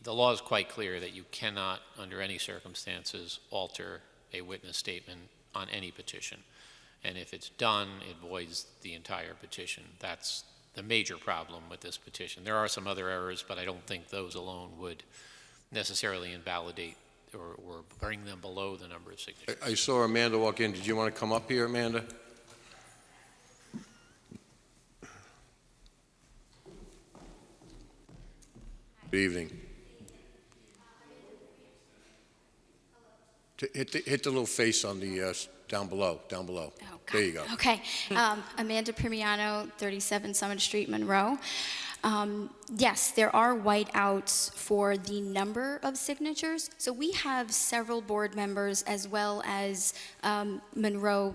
the law is quite clear that you cannot, under any circumstances, alter a witness statement on any petition. And if it's done, it voids the entire petition. That's the major problem with this petition. There are some other errors, but I don't think those alone would necessarily invalidate or bring them below the number of signatures. I saw Amanda walk in. Did you want to come up here, Amanda? Good evening. Hit the little face on the, down below. Oh, There you go. Okay. Amanda Primiano, 37 Summit Street, Monroe. Yes, there are whiteouts for the number of signatures. So we have several board members as well as Monroe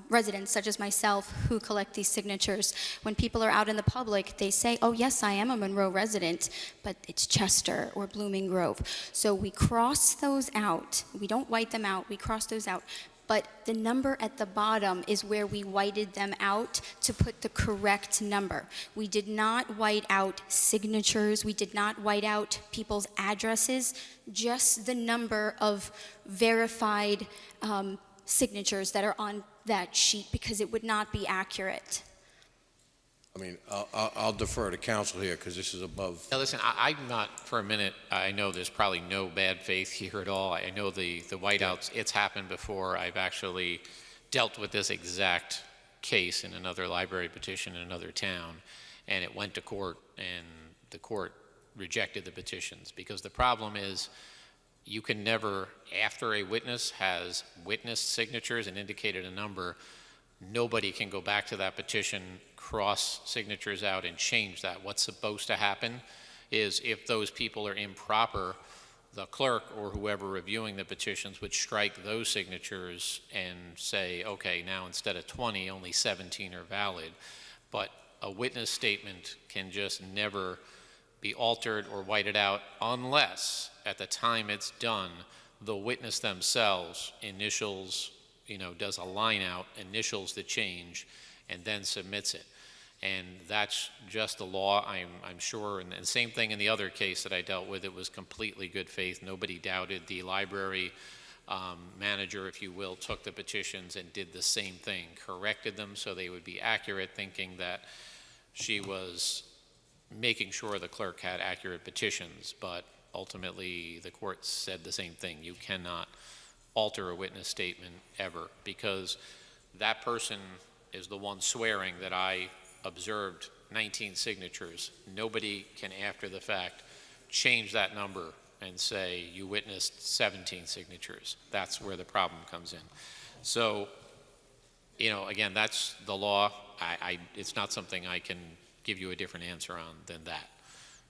residents, such as myself, who collect these signatures. When people are out in the public, they say, oh, yes, I am a Monroe resident, but it's Chester or Blooming Grove. So we cross those out. We don't white them out. We cross those out. But the number at the bottom is where we whited them out to put the correct number. We did not white out signatures. We did not white out people's addresses, just the number of verified signatures that are on that sheet, because it would not be accurate. I mean, I'll defer to counsel here because this is above. Now, listen, I'm not, for a minute, I know there's probably no bad faith here at all. I know the whiteouts, it's happened before. I've actually dealt with this exact case in another library petition in another town, and it went to court, and the court rejected the petitions, because the problem is you can never, after a witness has witnessed signatures and indicated a number, nobody can go back to that petition, cross signatures out, and change that. What's supposed to happen is, if those people are improper, the clerk or whoever reviewing the petitions would strike those signatures and say, okay, now instead of 20, only 17 are valid. But a witness statement can just never be altered or whited out unless, at the time it's done, the witness themselves initials, does a line out, initials the change, and then submits it. And that's just the law, I'm sure. And same thing in the other case that I dealt with. It was completely good faith. Nobody doubted. The library manager, if you will, took the petitions and did the same thing, corrected them so they would be accurate, thinking that she was making sure the clerk had accurate petitions. But ultimately, the court said the same thing. You cannot alter a witness statement ever, because that person is the one swearing that I observed 19 signatures. Nobody can, after the fact, change that number and say you witnessed 17 signatures. That's where the problem comes in. So, again, that's the law. It's not something I can give you a different answer on than that.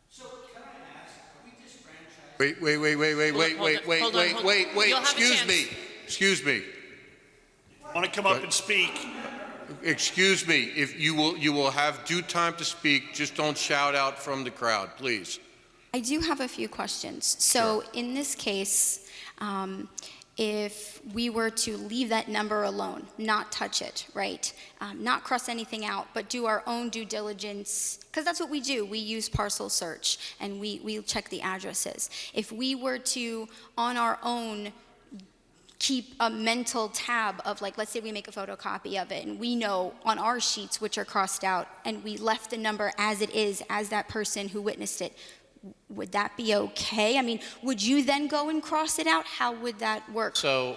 So can I ask, are we disfranchised? Wait, excuse me. Want to come up and speak? Excuse me, if you will have due time to speak, just don't shout out from the crowd, please. I do have a few questions. So in this case, if we were to leave that number alone, not touch it, right? Not cross anything out, but do our own due diligence, because that's what we do. We use parcel search, and we check the addresses. If we were to, on our own, keep a mental tab of, like, let's say we make a photocopy of it, and we know on our sheets which are crossed out, and we left the number as it is, as that person who witnessed it, would that be okay? I mean, would you then go and cross it out? How would that work? So,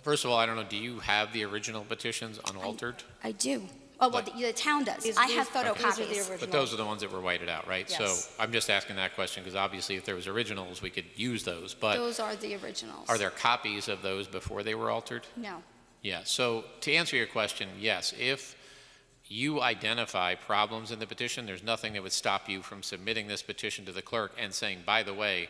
first of all, I don't know, do you have the original petitions unaltered? I do. Oh, well, the town does. I have photocopies. But those are the ones that were whited out, right? Yes. So I'm just asking that question because obviously if there was originals, we could use those. But Those are the originals. are there copies of those before they were altered? No. Yeah, so to answer your question, yes, if you identify problems in the petition, there's nothing that would stop you from submitting this petition to the clerk and saying, by the way,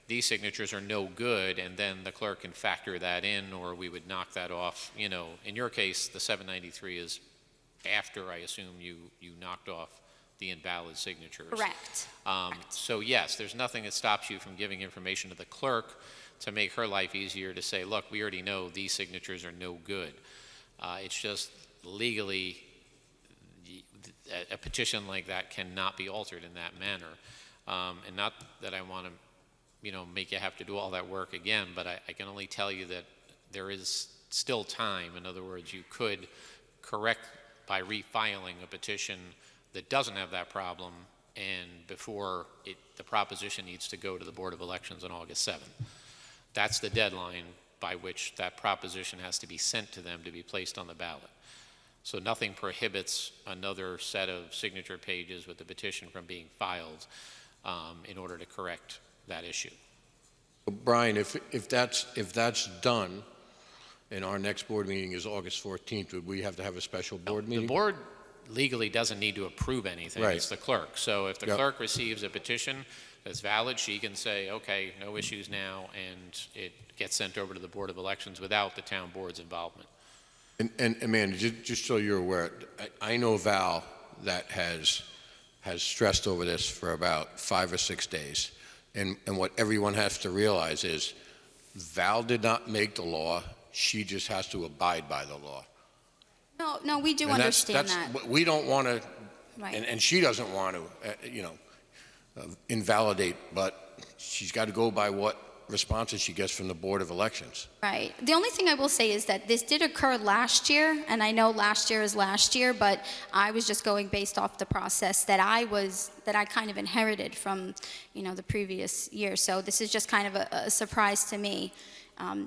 these signatures are no good, and then the clerk can factor that in, or we would knock that off. You know, in your case, the 793 is after, I assume, you knocked off the invalid signatures. Correct. So yes, there's nothing that stops you from giving information to the clerk to make her life easier to say, look, we already know these signatures are no good. It's just legally, a petition like that cannot be altered in that manner. And not that I want to, make you have to do all that work again, but I can only tell you that there is still time. In other words, you could correct by refiling a petition that doesn't have that problem, and before the proposition needs to go to the Board of Elections on August 7th. That's the deadline by which that proposition has to be sent to them to be placed on the ballot. So nothing prohibits another set of signature pages with the petition from being filed in order to correct that issue. Brian, if that's done, and our next board meeting is August 14th, would we have to have a special board meeting? The board legally doesn't need to approve anything. Right. It's the clerk. So if the Yep. clerk receives a petition that's valid, she can say, okay, no issues now, and it gets sent over to the Board of Elections without the town board's involvement. And Amanda, just so you're aware, I know Val that has stressed over this for about 5 or 6 days. And what everyone has to realize is Val did not make the law. She just has to abide by the law. No, we do And understand that's that. we don't want to, Right. and she doesn't want to, invalidate, but she's got to go by what responses she gets from the Board of Elections. Right. The only thing I will say is that this did occur last year, and I know last year is last year, but I was just going based off the process that I kind of inherited from, the previous year. So this is just kind of a surprise to me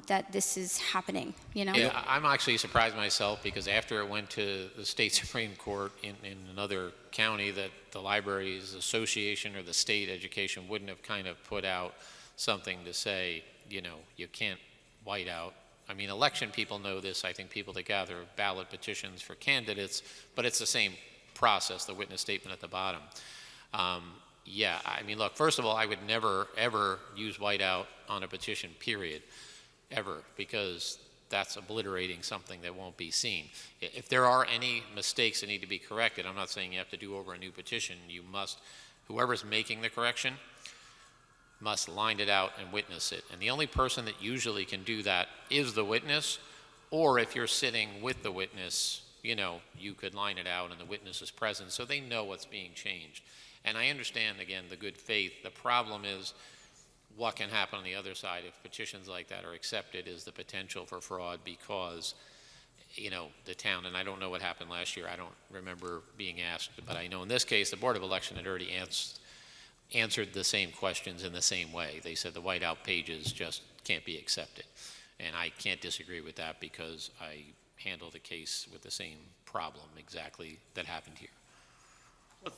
that this is happening, Yeah, I'm actually surprised myself because after it went to the state Supreme Court in another county, that the Libraries Association or the state education wouldn't have kind of put out something to say, you can't white out. I mean, election people know this. I think people that gather ballot petitions for candidates, but it's the same process, the witness statement at the bottom. Yeah, I mean, look, first of all, I would never, ever use whiteout on a petition, period, ever, because that's obliterating something that won't be seen. If there are any mistakes that need to be corrected, I'm not saying you have to do over a new petition. You must, whoever's making the correction, must line it out and witness it. And the only person that usually can do that is the witness, or if you're sitting with the witness, you could line it out and the witness is present so they know what's being changed. And I understand, again, the good faith. The problem is what can happen on the other side if petitions like that are accepted is the potential for fraud because, the town, and I don't know what happened last year. I don't remember being asked, but I know in this case, the Board of Election had already answered the same questions in the same way. They said the whiteout pages just can't be accepted. And I can't disagree with that because I handled the case with the same problem exactly that happened here.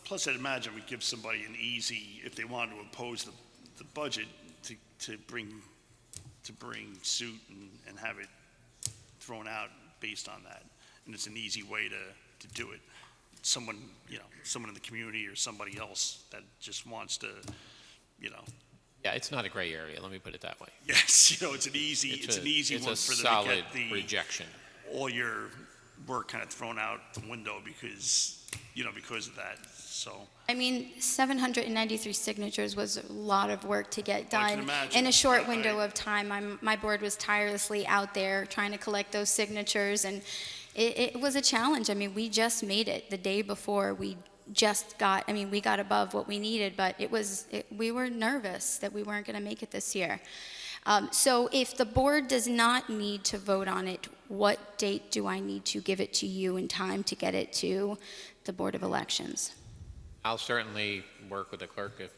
Plus, I'd imagine we give somebody an easy, if they wanted to impose the budget, to bring suit and have it thrown out based on that. And it's an easy way to do it. Someone in the community or somebody else that just wants to, Yeah, it's not a gray area. Let me put it that way. Yes, it's an easy one for them to get rejection. all your work kind of thrown out the window because because of that, so. I mean, 793 signatures was a lot of work to get I can done imagine. in a short window of time. My board was tirelessly out there trying to collect those signatures, and it was a challenge. I mean, we just made it the day before. We got above what we needed, but we were nervous that we weren't going to make it this year. So if the board does not need to vote on it, what date do I need to give it to you in time to get it to the Board of Elections? I'll certainly work with the clerk if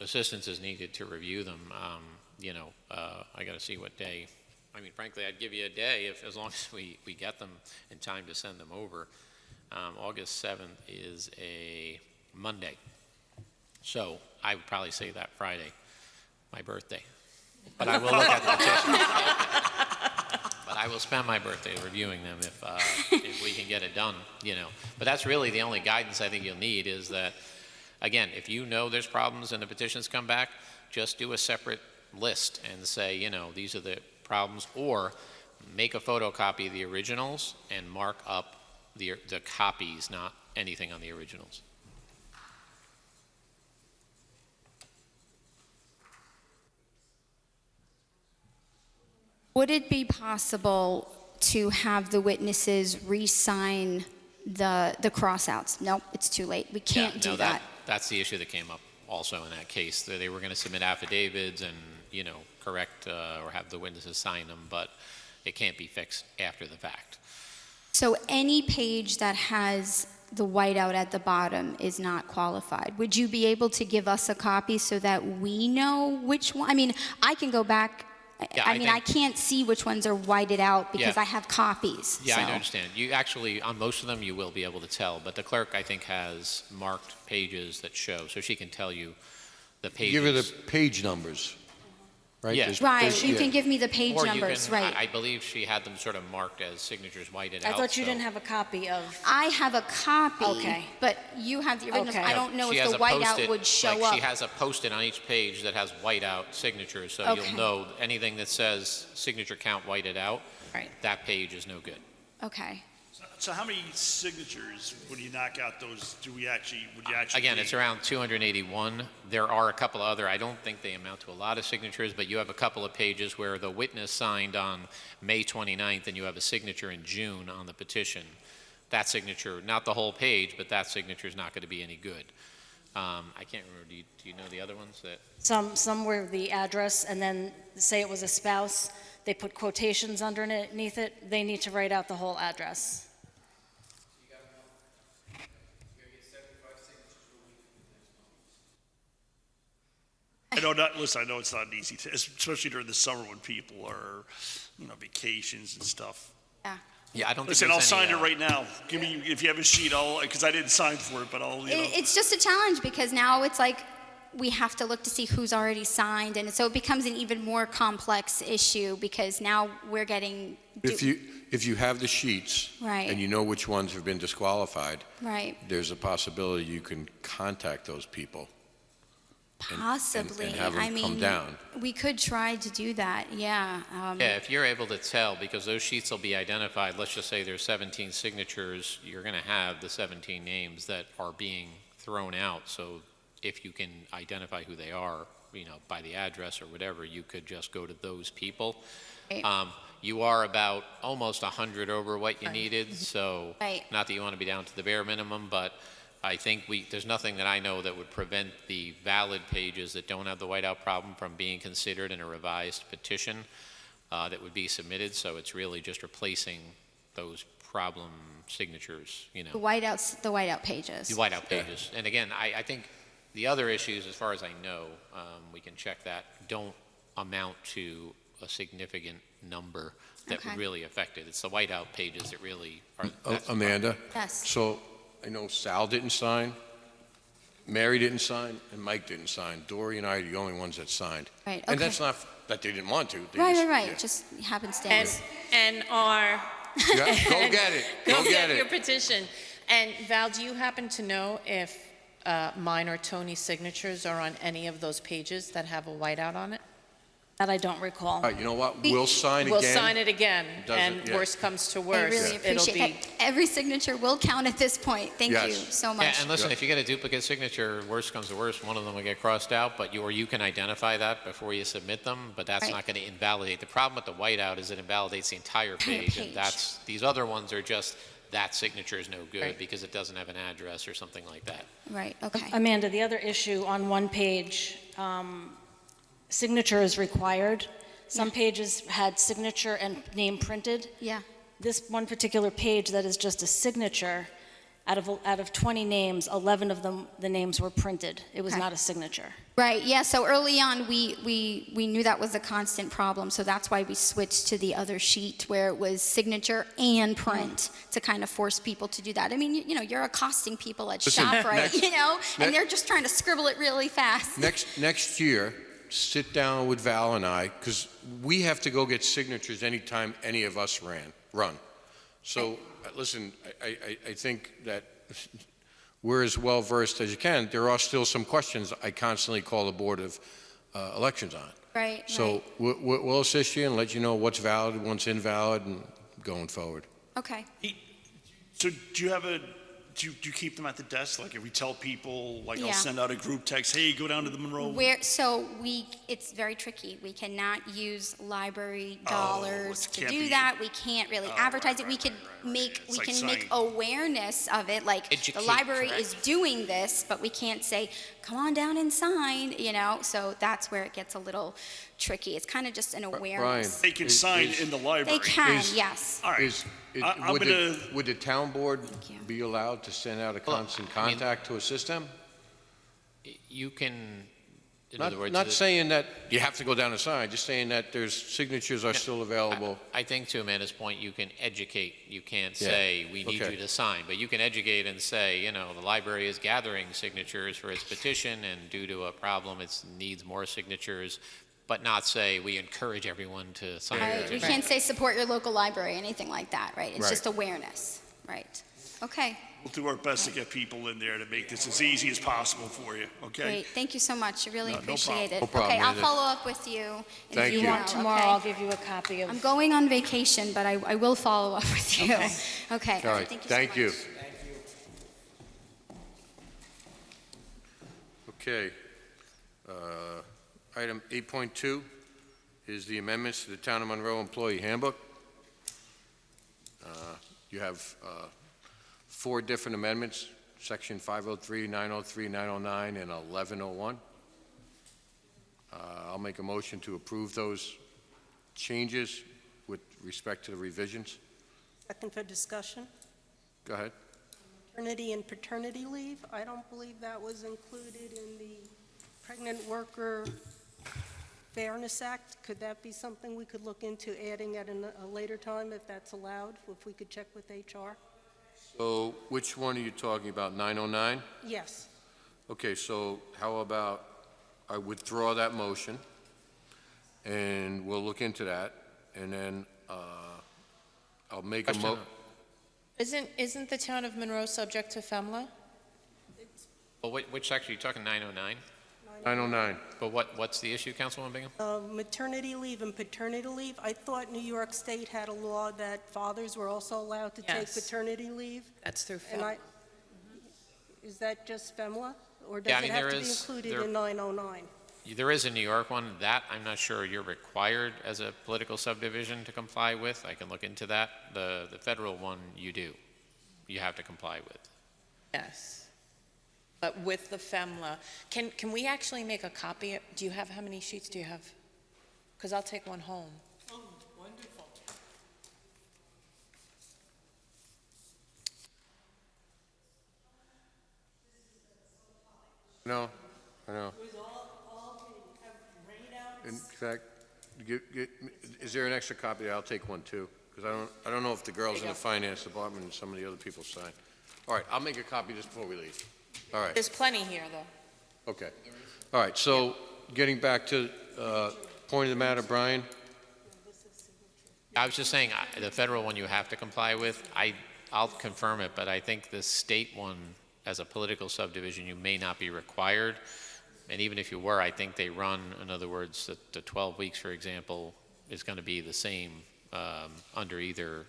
assistance is needed to review them. I got to see what day. I mean, frankly, I'd give you a day as long as we get them in time to send them over. August 7th is a Monday. So I would probably say that Friday, my birthday. But I will look at the petition. But I will spend my birthday reviewing them if we can get it done, But that's really the only guidance I think you'll need is that, again, if you know there's problems and the petitions come back, just do a separate list and say, these are the problems, or make a photocopy of the originals and mark up the copies, not anything on the originals. Would it be possible to have the witnesses re-sign the crossouts? Nope, it's too late. We can't do that. That's the issue that came up also in that case. They were going to submit affidavits and, correct or have the witnesses sign them, but it can't be fixed after the fact. So any page that has the whiteout at the bottom is not qualified. Would you be able to give us a copy so that we know which one? I mean, I can go back. Yeah, I can't see which ones are whited out because Yeah. I have copies. Yeah, so. I understand. You actually, on most of them, you will be able to tell, but the clerk, I think, has marked pages that show, so she can tell you the pages. Give her the page numbers, right? Yeah. Right, you can give me the page Or numbers, you can, right. I believe she had them sort of marked as signatures whited I out. thought you so- didn't have a copy of. I have a copy, Okay. but you have the originals. Okay. I don't know She if has the a whiteout Post-it, would show like up. She has a Post-it on each page that has whiteout signatures, so Okay. you'll know anything that says signature count whited out, Right. that page is no good. Okay. So how many signatures, when you knock out those, would you actually? Again, it's around 281. There are a couple other, I don't think they amount to a lot of signatures, but you have a couple of pages where the witness signed on May 29th and you have a signature in June on the petition. That signature, not the whole page, but that signature is not going to be any good. I can't remember, do you know the other ones that? Some were the address, and then say it was a spouse, they put quotations underneath it. They need to write out the whole address. I know it's not an easy, especially during the summer when people are, vacations and stuff. Yeah. Yeah, I don't think Listen, I'll there's sign any, it right now. Give me, if you have a sheet, because I didn't sign for it, but It's just a challenge because now it's like we have to look to see who's already signed, and so it becomes an even more complex issue because now we're getting. If you have the sheets Right. and you know which ones have been disqualified, Right. there's a possibility you can contact those people. and- Possibly. And have them come down. We could try to do that, yeah. Yeah, if you're able to tell, because those sheets will be identified, let's just say there's 17 signatures, you're going to have the 17 names that are being thrown out. So if you can identify who they are, by the address or whatever, you could just go to those people. Right. You are about almost 100 over what you needed, so Right. not that you want to be down to the bare minimum, but I think there's nothing that I know that would prevent the valid pages that don't have the whiteout problem from being considered in a revised petition that would be submitted. So it's really just replacing those problem signatures, The whiteout pages. the whiteout pages. And again, I think the other issues, as far as I know, we can check that, don't amount to a significant number that would Okay. really affect it. It's the whiteout pages that really are. that's the Amanda? Yes. So I know Sal didn't sign, Mary didn't sign, and Mike didn't sign. Dory and I are the only ones that signed. Right, And okay. that's not that they didn't want to. They Right, just- right. yeah. Just happenstance. And our. Yeah, go get it. Go get it. your petition. And Val, do you happen to know if mine or Tony's signatures are on any of those pages that have a whiteout on it? That I don't recall. All right, you know what? We'll sign again. We'll sign it again, Does it? and Yeah. worst comes to I worst, really it'll appreciate be. that. Every signature will count at this point. Thank you Yes. so Yeah, much. and listen, if you get a duplicate signature, worst comes to worst, one of them will get crossed out, but you can identify that before you submit them, but that's Right. not going to invalidate. The problem with the whiteout is it invalidates the entire page, and page. these other ones are just, that signature is no good Right. because it doesn't have an address or something like that. Right, okay. Amanda, the other issue on one page, signature is required. Some pages had signature and name printed. Yeah. This one particular page that is just a signature, out of 20 names, 11 of them, the names were printed. It was Okay. not a signature. Right, yeah, so early on, we knew that was a constant problem, so that's why we switched to the other sheet where it was signature and print to kind of force people to do that. I mean, you know, you're accosting people at Listen, ShopRite, next- you know, and ne- they're just trying to scribble it really fast. Next year, sit down with Val and I, because we have to go get signatures anytime any of us run. So, listen, I think that we're as well-versed as you can. There are still some questions I constantly call the Board of Elections on. Right, So we'll assist you and let you know what's valid, what's invalid, and going forward. Okay. So do you have do you keep them at the desk? Like if we tell people, like Yeah. I'll send out a group text, hey, go down to the Monroe. It's very tricky. We cannot use library Oh, dollars it to can't do be- that. We can't really advertise it. We could make, It's we like can make signing- awareness of it, like the Educate, library correct. is doing this, but we can't say, come on down and sign, you know? So that's where it gets a little tricky. It's kind of just an awareness. They can sign in the library. They can, Is- yes. All right. I'm Would gonna- would the town board be allowed to send out a constant I mean- contact to assist them? You can, in other words. Not saying that you have to go down and sign, just saying that there's signatures are still available. I think to Amanda's point, you can educate. You can't Yeah, say, we need okay. you to sign, but you can educate and say, you know, the library is gathering signatures for its petition, and due to a problem, it needs more signatures, but not say, we encourage everyone to sign. Right. We can't say support your local library, anything like that, right? It's Right. just awareness, right? Okay, We'll do our best to get people in there to make this as easy as possible for you, okay? great. Thank you so much. I really No, no appreciate it. No problem, Okay, I'll Amanda. follow up with you in a Thank few you. more, Tomorrow, okay? I'll give you a copy of. I'm going on vacation, but I will follow up with you. Okay, All right, thank you so much. thank you. Okay. Item 8.2 is the amendments to the Town of Monroe Employee Handbook. You have 4 different amendments, Section 503, 903, 909, and 1101. I'll make a motion to approve those changes with respect to the revisions. Second for discussion. Go ahead. Maternity and paternity leave, I don't believe that was included in the Pregnant Worker Fairness Act. Could that be something we could look into adding at a later time if that's allowed, if we could check with HR? So which one are you talking about, 909? Yes. Okay, so how about I withdraw that motion, and we'll look into that, and then I'll make a Question. Isn't the town of Monroe subject to FEMLA? Well, which section, are you talking 909? 909. But what's the issue, Councilwoman Bingham? Maternity leave and paternity leave, I thought New York State had a law that fathers were also allowed to take Yes. paternity leave. That's through And FEMLA. is that just FEMLA? Or Yeah, I does it mean, have there to be is- included there- in 909? There is a New York one. That, I'm not sure you're required as a political subdivision to comply with. I can look into that. The federal one, you do. You have to comply with. Yes. But with the FEMLA, can we actually make a copy? Do you have, how many sheets do you have? Because I'll take one home. Oh, wonderful. No, I know. It was all rained out. In fact, is there an extra copy? I'll take one too, because I don't know if the girls in the finance department and some of the other people signed. All right, I'll make a copy just before we leave. All right, There's plenty here, though. okay. All right, so getting back to point of the matter, Brian? I was just saying, the federal one you have to comply with. I'll confirm it, but I think the state one, as a political subdivision, you may not be required. And even if you were, I think they run, in other words, the 12 weeks, for example, is going to be the same under either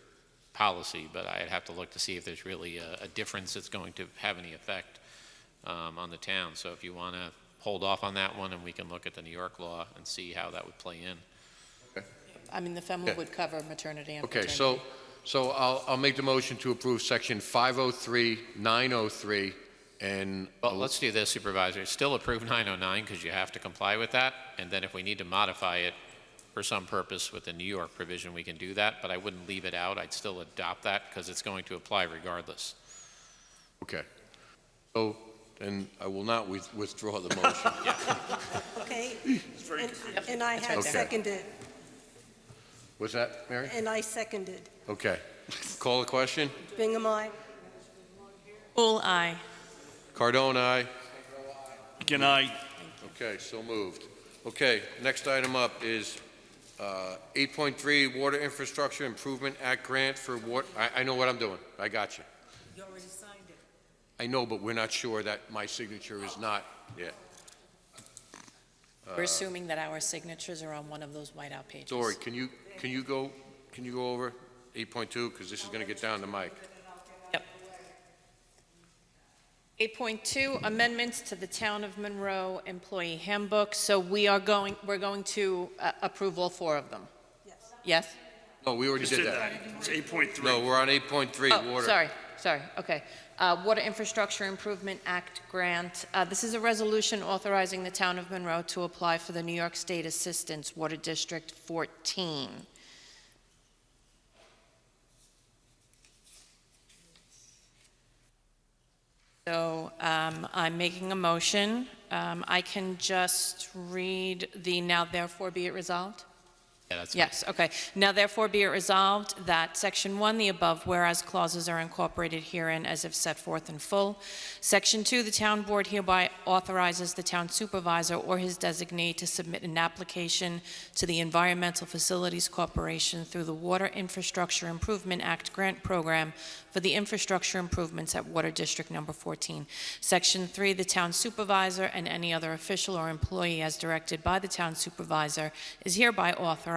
policy, but I'd have to look to see if there's really a difference that's going to have any effect on the town. So if you want to hold off on that one, and we can look at the New York law and see how that would play in. I mean, the FEMLA would cover maternity and Okay, paternity. so I'll make the motion to approve section 503, 903, and... Well, let's do this, Supervisor. Still approve 909 because you have to comply with that, and then if we need to modify it for some purpose with the New York provision, we can do that, but I wouldn't leave it out. I'd still adopt that because it's going to apply regardless. Okay. So, then I will not withdraw the motion. Okay? And I had Okay. seconded, Was that, Mary? and I seconded. Okay. Call the question? Bingham, aye. Poole, aye. Cardone, aye. Good night. Okay, so moved. Okay, next item up is 8.3 Water Infrastructure Improvement Act Grant for water. I know what I'm doing. I got you. You already signed it. I know, but we're not sure that my signature is not, yeah. We're assuming that our signatures are on one of those whiteout pages. Dory, can you go over 8.2, because this is going to get down to Mike. 8.2, amendments to the Town of Monroe Employee Handbook. So we're going to approve all four of them? Yes. No, we already Just did did that. It's 8.3. No, we're on 8.3, water. Sorry, okay. Water Infrastructure Improvement Act Grant. This is a resolution authorizing the Town of Monroe to apply for the New York State Assistance Water District 14. So I'm making a motion. I can just read the now therefore be it resolved? Yeah, that's fine. Yes, okay. Now therefore be it resolved that Section 1, the above whereas clauses are incorporated herein as if set forth in full. Section 2, the town board hereby authorizes the town supervisor or his designee to submit an application to the Environmental Facilities Corporation through the Water Infrastructure Improvement Act Grant Program for the infrastructure improvements at Water District Number 14. Section 3, the town supervisor and any other official or employee as directed by the town supervisor is hereby authorized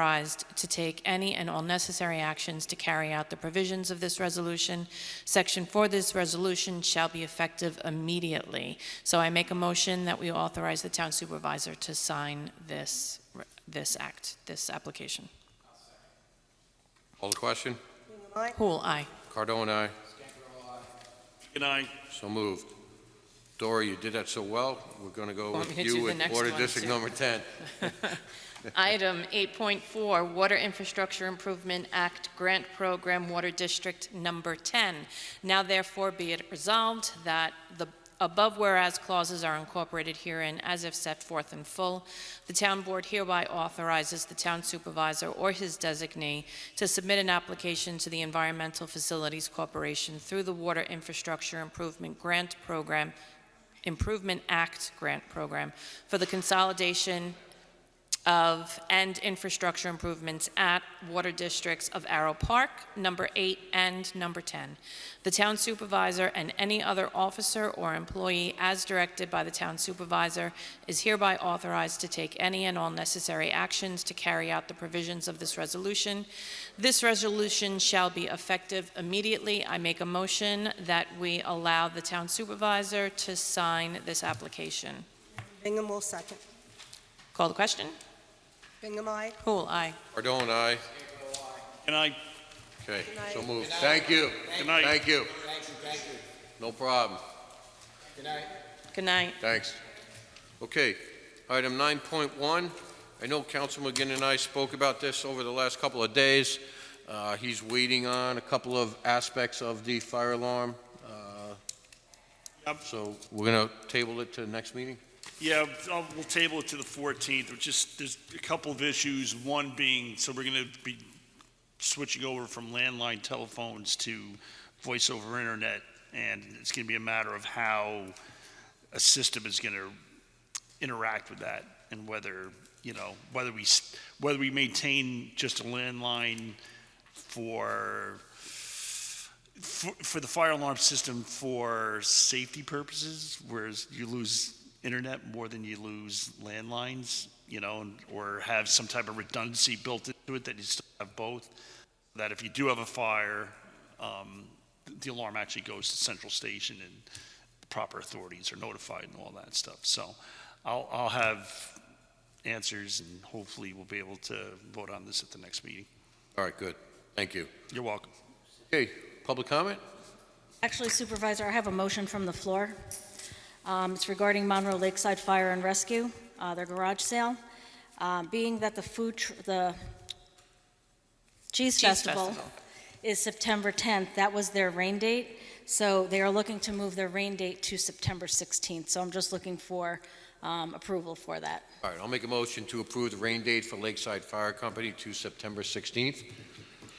to take any and all necessary actions to carry out the provisions of this resolution. Section 4, this resolution shall be effective immediately. So I make a motion that we authorize the town supervisor to sign this application. Call the question? Poole, aye. Cardone, aye. Good night. So moved. Dory, you did that so well. We're going to go Want with me to you do the with next Water one, District too? number 10. Item 8.4, Water Infrastructure Improvement Act Grant Program, Water District Number 10. Now therefore be it resolved that the above whereas clauses are incorporated herein as if set forth in full. The town board hereby authorizes the town supervisor or his designee to submit an application to the Environmental Facilities Corporation through the Water Infrastructure Improvement Act Grant Program for the consolidation of and infrastructure improvements at water districts of Arrow Park, number 8, and number 10. The town supervisor and any other officer or employee as directed by the town supervisor is hereby authorized to take any and all necessary actions to carry out the provisions of this resolution. This resolution shall be effective immediately. I make a motion that we allow the town supervisor to sign this application. Bingham will second. Call the question? Bingham, aye. Poole, aye. Cardone, aye. Good night. Okay, so moved. Thank you. Good night. Thank you. Thank you. No problem. Good night. Good night. Thanks. Okay, item 9.1. I know Councilman McGinn and I spoke about this over the last couple of days. He's waiting on a couple of aspects of the fire alarm. So we're going to table it to the next meeting? Yeah, we'll table it to the 14th. There's a couple of issues, one being, so we're going to be switching over from landline telephones to voice over internet, and it's going to be a matter of how a system is going to interact with that, and whether we maintain just a landline for the fire alarm system for safety purposes, whereas you lose internet more than you lose landlines, you know, or have some type of redundancy built into it that you still have both. That if you do have a fire, the alarm actually goes to central station and the proper authorities are notified and all that stuff. So I'll have answers and hopefully we'll be able to vote on this at the next meeting. All right, good. Thank you. You're welcome. Okay, public comment? Actually, Supervisor, I have a motion from the floor. It's regarding Monroe Lakeside Fire and Rescue, their garage sale. Being that the Cheese Festival is September 10th, that was their rain date, so they are looking to move their rain date to September 16th. So I'm just looking for approval for that. All right, I'll make a motion to approve the rain date for Lakeside Fire Company to September 16th.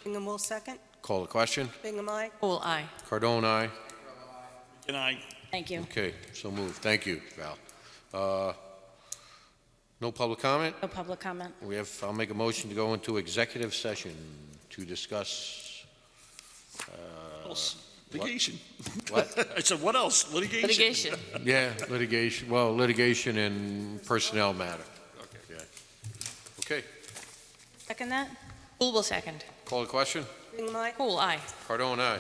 Bingham will second. Call the question. Bingham, aye. Poole, aye. Cardone, aye. Good night. Thank you. Okay, so moved. Thank you, Val. No public comment? No public comment. I'll make a motion to go into executive session to discuss, Litigation. What? I said, what else? Litigation? Litigation. Yeah, litigation and personnel matter. Okay. Yeah. Okay, Second that? Poole will second. call the question. Bingham, aye. Poole, aye. Cardone, aye.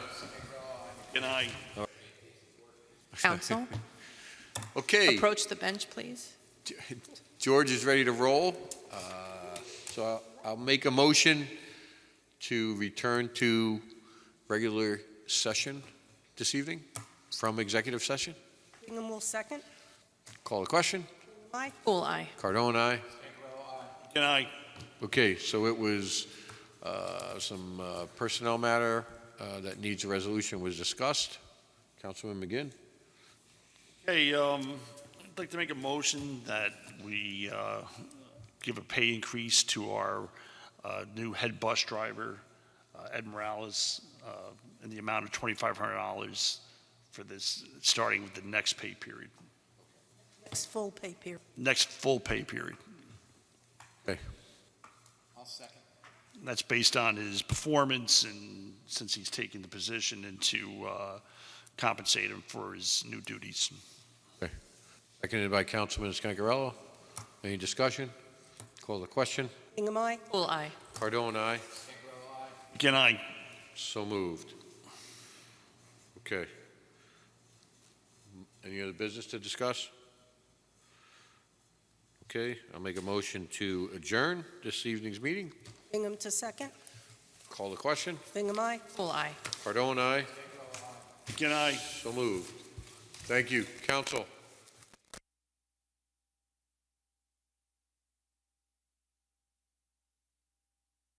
Good night. Counsel, Okay, approach the bench, please. George is ready to roll. So I'll make a motion to return to regular session this evening from executive session. Bingham will second. Call the question. Aye. Poole, aye. Cardone, aye. Good night. Okay, so it was some personnel matter that needs a resolution was discussed. Councilman McGinn. Hey, I'd like to make a motion that we give a pay increase to our new head bus driver, Ed Morales, in the amount of $2,500 for this, starting with the next pay period, Next full pay period. next full pay period. Okay. I'll second. That's based on his performance and since he's taken the position and to compensate him for his new duties. Seconded by Councilman Scangarello. Any discussion? Call the question. Bingham, aye. Poole, aye. Cardone, aye. Good night. So moved. Okay. Any other business to discuss? Okay, I'll make a motion to adjourn this evening's meeting. Bingham to second. Call the question. Bingham, aye. Poole, aye. Cardone, aye. Good night. So moved. Thank you. Council.